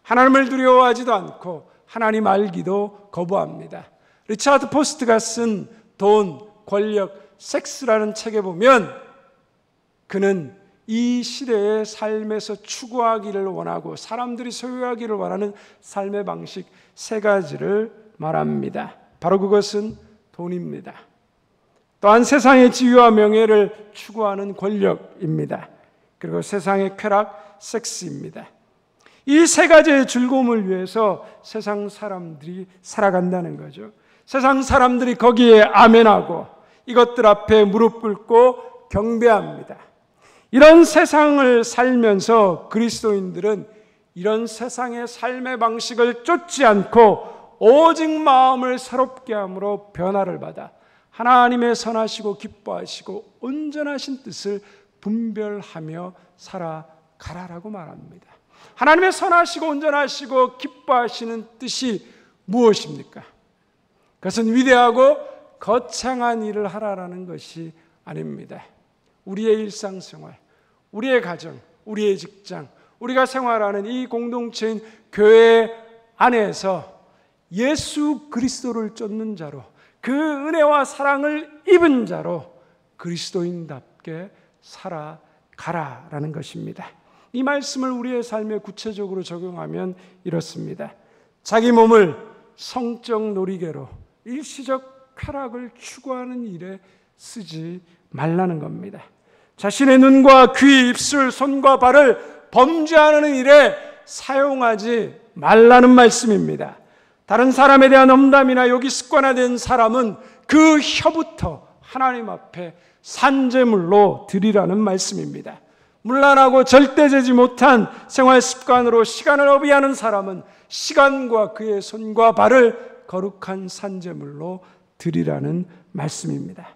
하나님을 두려워하지도 않고 하나님 알기도 거부합니다. 리차드 포스트가 쓴 돈, 권력, 섹스라는 책에 보면 그는 이 시대의 삶에서 추구하기를 원하고 사람들이 소유하기를 원하는 삶의 방식 세 가지를 말합니다. 바로 그것은 돈입니다. 또한 세상의 지위와 명예를 추구하는 권력입니다. 그리고 세상의 쾌락, 섹스입니다. 이 세 가지의 즐거움을 위해서 세상 사람들이 살아간다는 거죠. 세상 사람들이 거기에 아멘하고 이것들 앞에 무릎 꿇고 경배합니다. 이런 세상을 살면서 그리스도인들은 이런 세상의 삶의 방식을 쫓지 않고 오직 마음을 새롭게 함으로 변화를 받아 하나님의 선하시고 기뻐하시고 온전하신 뜻을 분별하며 살아가라라고 말합니다. 하나님의 선하시고 온전하시고 기뻐하시는 뜻이 무엇입니까? 그것은 위대하고 거창한 일을 하라라는 것이 아닙니다. 우리의 일상생활, 우리의 가정, 우리의 직장, 우리가 생활하는 이 공동체인 교회 안에서 예수 그리스도를 쫓는 자로, 그 은혜와 사랑을 입은 자로 그리스도인답게 살아가라라는 것입니다. 이 말씀을 우리의 삶에 구체적으로 적용하면 이렇습니다. 자기 몸을 성적 놀이개로 일시적 쾌락을 추구하는 일에 쓰지 말라는 겁니다. 자신의 눈과 귀, 입술, 손과 발을 범죄하는 일에 사용하지 말라는 말씀입니다. 다른 사람에 대한 엄담이나 욕이 습관화된 사람은 그 혀부터 하나님 앞에 산제물로 드리라는 말씀입니다. 문란하고 절대 재지 못한 생활 습관으로 시간을 허비하는 사람은 시간과 그의 손과 발을 거룩한 산제물로 드리라는 말씀입니다.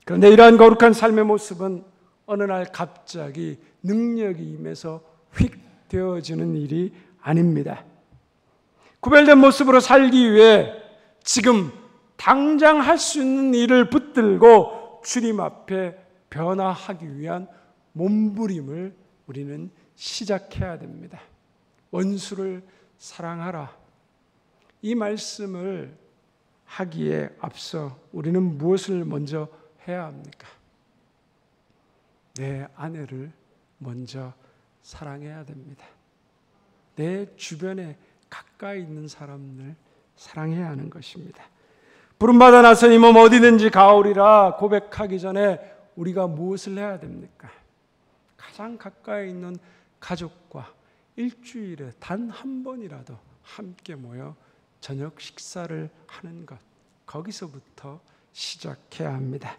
그런데 이러한 거룩한 삶의 모습은 어느 날 갑자기 능력이 임해서 휙 되어지는 일이 아닙니다. 구별된 모습으로 살기 위해 지금 당장 할 수 있는 일을 붙들고 주님 앞에 변화하기 위한 몸부림을 우리는 시작해야 됩니다. 원수를 사랑하라. 이 말씀을 하기에 앞서 우리는 무엇을 먼저 해야 합니까? 내 아내를 먼저 사랑해야 됩니다. 내 주변에 가까이 있는 사람을 사랑해야 하는 것입니다. 부름받아 나서니 몸 어디든지 가오리라 고백하기 전에 우리가 무엇을 해야 됩니까? 가장 가까이 있는 가족과 일주일에 단 한 번이라도 함께 모여 저녁 식사를 하는 것, 거기서부터 시작해야 합니다.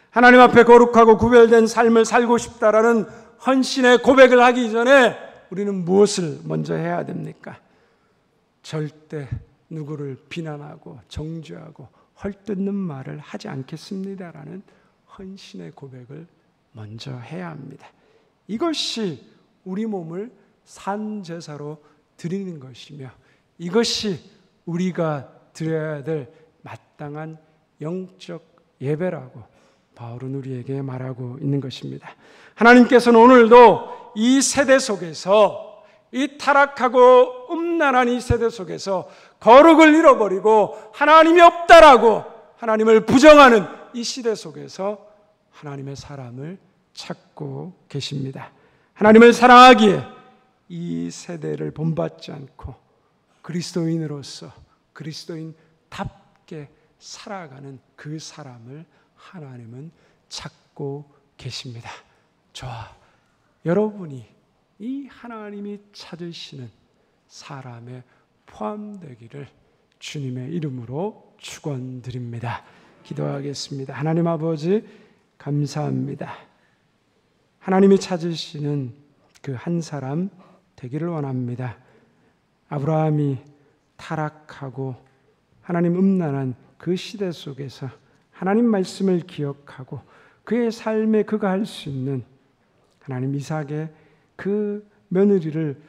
하나님 앞에 거룩하고 구별된 삶을 살고 싶다라는 헌신의 고백을 하기 전에 우리는 무엇을 먼저 해야 됩니까? 절대 누구를 비난하고 정죄하고 헐뜯는 말을 하지 않겠습니다라는 헌신의 고백을 먼저 해야 합니다. 이것이 우리 몸을 산제사로 드리는 것이며 이것이 우리가 드려야 될 마땅한 영적 예배라고 바울은 우리에게 말하고 있는 것입니다. 하나님께서는 오늘도 이 세대 속에서, 이 타락하고 음란한 이 세대 속에서 거룩을 잃어버리고 하나님이 없다라고 하나님을 부정하는 이 시대 속에서 하나님의 사람을 찾고 계십니다. 하나님을 사랑하기에 이 세대를 본받지 않고 그리스도인으로서 그리스도인답게 살아가는 그 사람을 하나님은 찾고 계십니다. 저와 여러분이 이 하나님이 찾으시는 사람에 포함되기를 주님의 이름으로 축원드립니다. 기도하겠습니다. 하나님 아버지 감사합니다. 하나님이 찾으시는 그 한 사람 되기를 원합니다. 아브라함이 타락하고 하나님 음란한 그 시대 속에서 하나님 말씀을 기억하고 그의 삶에 그가 할 수 있는 하나님 이삭의 그 며느리를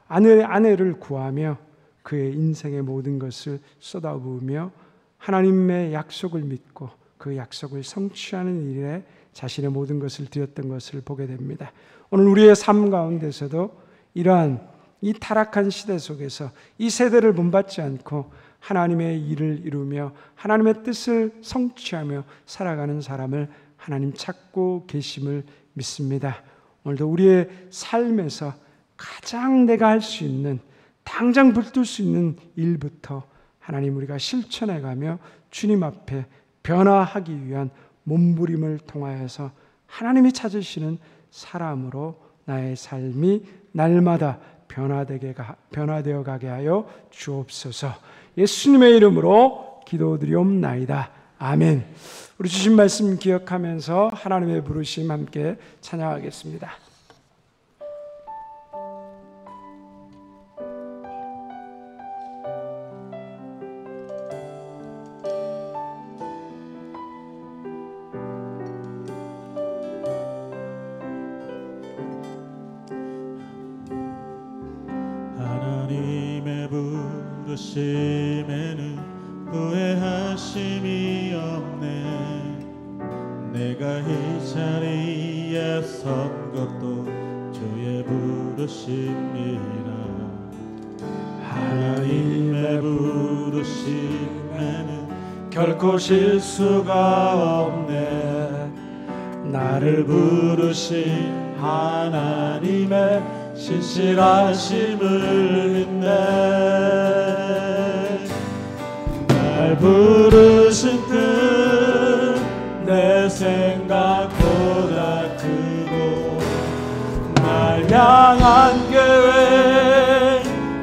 아내를 구하며 그의 인생의 모든 것을 쏟아부으며 하나님의 약속을 믿고 그 약속을 성취하는 일에 자신의 모든 것을 드렸던 것을 보게 됩니다. 오늘 우리의 삶 가운데서도 이러한 이 타락한 시대 속에서 이 세대를 본받지 않고 하나님의 일을 이루며 하나님의 뜻을 성취하며 살아가는 사람을 하나님 찾고 계심을 믿습니다. 오늘도 우리의 삶에서 가장 내가 할 수 있는, 당장 붙들 수 있는 일부터 하나님 우리가 실천해가며 주님 앞에 변화하기 위한 몸부림을 통하여서 하나님이 찾으시는 사람으로 나의 삶이 날마다 변화되어 가게 하여 주옵소서. 예수님의 이름으로 기도드리옵나이다. 아멘. 우리 주신 말씀 기억하면서 하나님의 부르심 함께 찬양하겠습니다. 하나님의 부르심에는 후회하심이 없네. 내가 이 자리에 선 것도 주의 부르심이라. 하나님의 부르심에는 결코 실수가 없네. 나를 부르신 하나님의 신실하심을 믿네. 날 부르신 뜻 내 생각보다 크고 날 향한 계획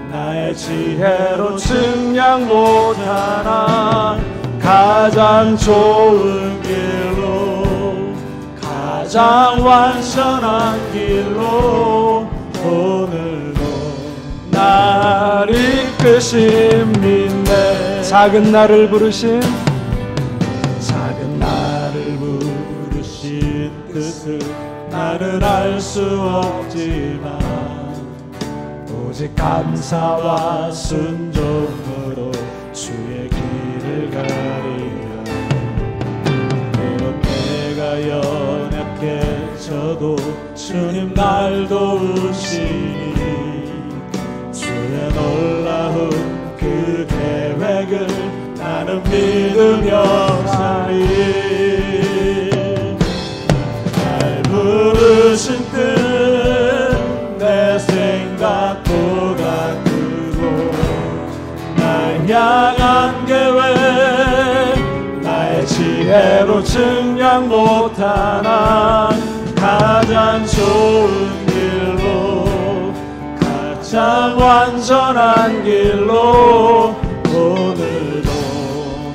나의 지혜로 측량 못하나. 가장 좋은 길로 가장 완전한 길로 오늘도 날 이끄심 믿네. 작은 나를 부르신 뜻을 나는 알 수 없지만 오직 감사와 순종으로 주의 길을 가리라. 주님 날 도우시니 주의 놀라운 그 계획을 나는 믿으며 살리. 날 부르신 뜻 내 생각보다 크고 날 향한 계획 나의 지혜로 증량 못하나 가장 좋은 길로 가장 완전한 길로 오늘도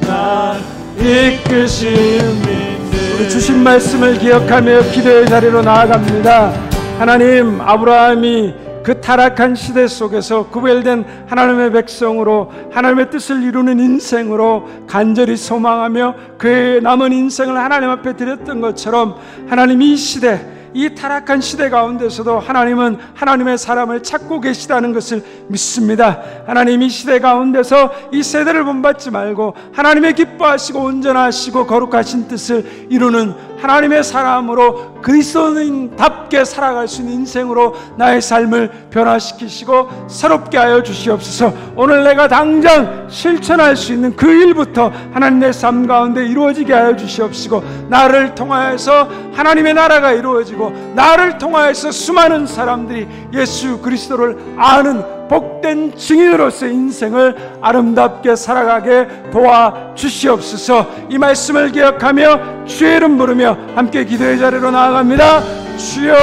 날 이끄신 믿는 우리 주신 말씀을 기억하며 기도의 자리로 나아갑니다. 하나님, 아브라함이 그 타락한 시대 속에서 구별된 하나님의 백성으로 하나님의 뜻을 이루는 인생으로 간절히 소망하며 그의 남은 인생을 하나님 앞에 드렸던 것처럼 하나님, 이 시대, 이 타락한 시대 가운데서도 하나님은 하나님의 사람을 찾고 계시다는 것을 믿습니다. 하나님, 이 시대 가운데서 이 세대를 본받지 말고 하나님의 기뻐하시고 온전하시고 거룩하신 뜻을 이루는 하나님의 사람으로 그리스도인답게 살아갈 수 있는 인생으로 나의 삶을 변화시키시고 새롭게 하여 주시옵소서. 오늘 내가 당장 실천할 수 있는 그 일부터 하나님의 삶 가운데 이루어지게 하여 주시옵시고, 나를 통하여서 하나님의 나라가 이루어지고 나를 통하여서 수많은 사람들이 예수 그리스도를 아는 복된 증인으로서 인생을 아름답게 살아가게 도와주시옵소서. 이 말씀을 기억하며 주의 이름 부르며 함께 기도의 자리로 나아갑니다. 주여,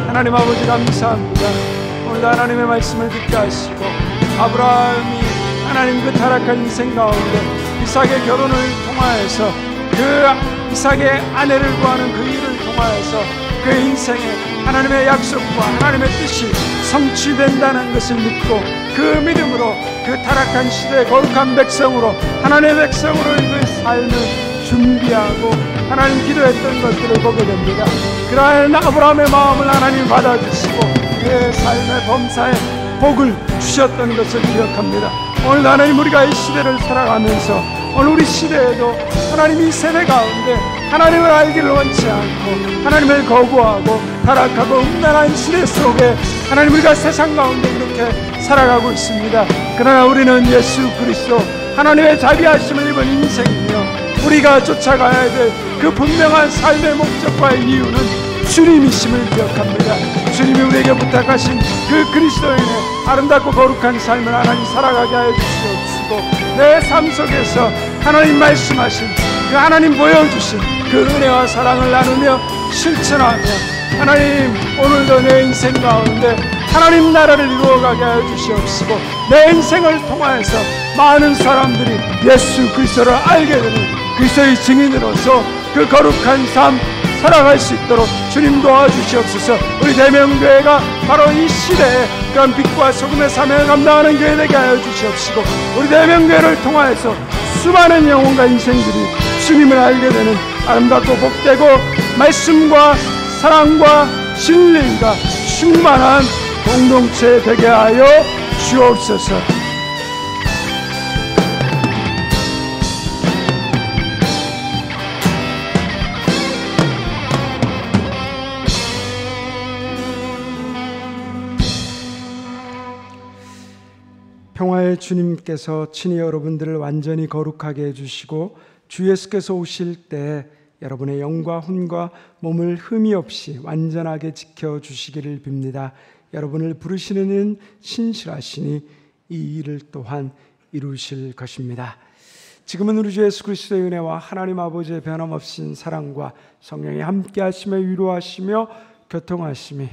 하나님 아버지 감사합니다. 오늘 하나님의 말씀을 듣게 하시고 아브라함이 하나님 그 타락한 인생 가운데 이삭의 결혼을 통하여서 그 이삭의 아내를 구하는 그 일을 통하여서 그 인생에 하나님의 약속과 하나님의 뜻이 성취된다는 것을 믿고 그 믿음으로 그 타락한 시대의 거룩한 백성으로 하나님의 백성으로의 그 삶을 준비하고 하나님 기도했던 것들을 보게 됩니다. 그러한 아브라함의 마음을 하나님 받아주시고 그의 삶의 범사에 복을 주셨던 것을 기억합니다. 오늘 하나님, 우리가 이 시대를 살아가면서 오늘 우리 시대에도 하나님 이 세대 가운데 하나님을 알기를 원치 않고 하나님을 거부하고 타락하고 음란한 시대 속에 하나님, 우리가 세상 가운데 이렇게 살아가고 있습니다. 그러나 우리는 예수 그리스도 하나님의 자비하심을 입은 인생이며 우리가 쫓아가야 될 그 분명한 삶의 목적과 이유는 주님이심을 기억합니다. 주님이 우리에게 부탁하신 그 그리스도인의 아름답고 거룩한 삶을 하나님 살아가게 하여 주시옵시고, 내 삶 속에서 하나님 말씀하신 그 하나님 보여주신 그 은혜와 사랑을 나누며 실천하며 하나님, 오늘도 내 인생 가운데 하나님 나라를 이루어가게 하여 주시옵시고, 내 인생을 통하여서 많은 사람들이 예수 그리스도를 알게 되는 그리스도의 증인으로서 그 거룩한 삶 살아갈 수 있도록 주님 도와주시옵소서. 우리 대명교회가 바로 이 시대에 그런 빛과 소금의 사명을 감당하는 교회 되게 하여 주시옵시고, 우리 대명교회를 통하여서 수많은 영혼과 인생들이 주님을 알게 되는 아름답고 복되고 말씀과 사랑과 진리가 충만한 공동체 되게 하여 주옵소서. 평화의 주님께서 친히 여러분들을 완전히 거룩하게 해주시고 주 예수께서 오실 때 여러분의 영과 혼과 몸을 흠이 없이 완전하게 지켜주시기를 빕니다. 여러분을 부르시는 이는 신실하시니 이 일을 또한 이루실 것입니다. 지금은 우리 주 예수 그리스도의 은혜와 하나님 아버지의 변함없인 사랑과 성령이 함께 하시며 위로하시며 교통하심이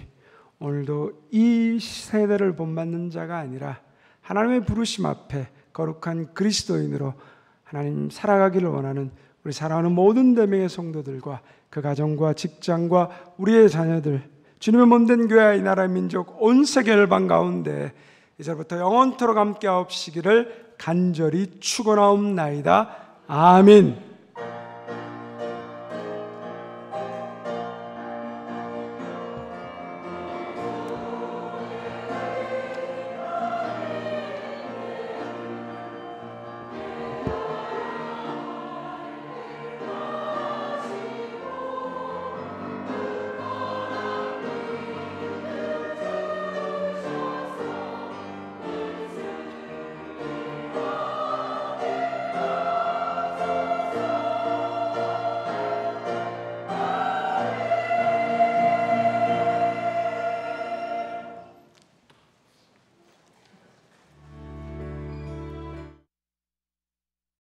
오늘도 이 세대를 본받는 자가 아니라 하나님의 부르심 앞에 거룩한 그리스도인으로 하나님 살아가기를 원하는 우리 사랑하는 모든 대명의 성도들과 그 가정과 직장과 우리의 자녀들, 주님의 몸된 교회와 이 나라의 민족 온 세계 열방 가운데 이제부터 영원토록 함께 하옵시기를 간절히 축원하옵나이다. 아멘.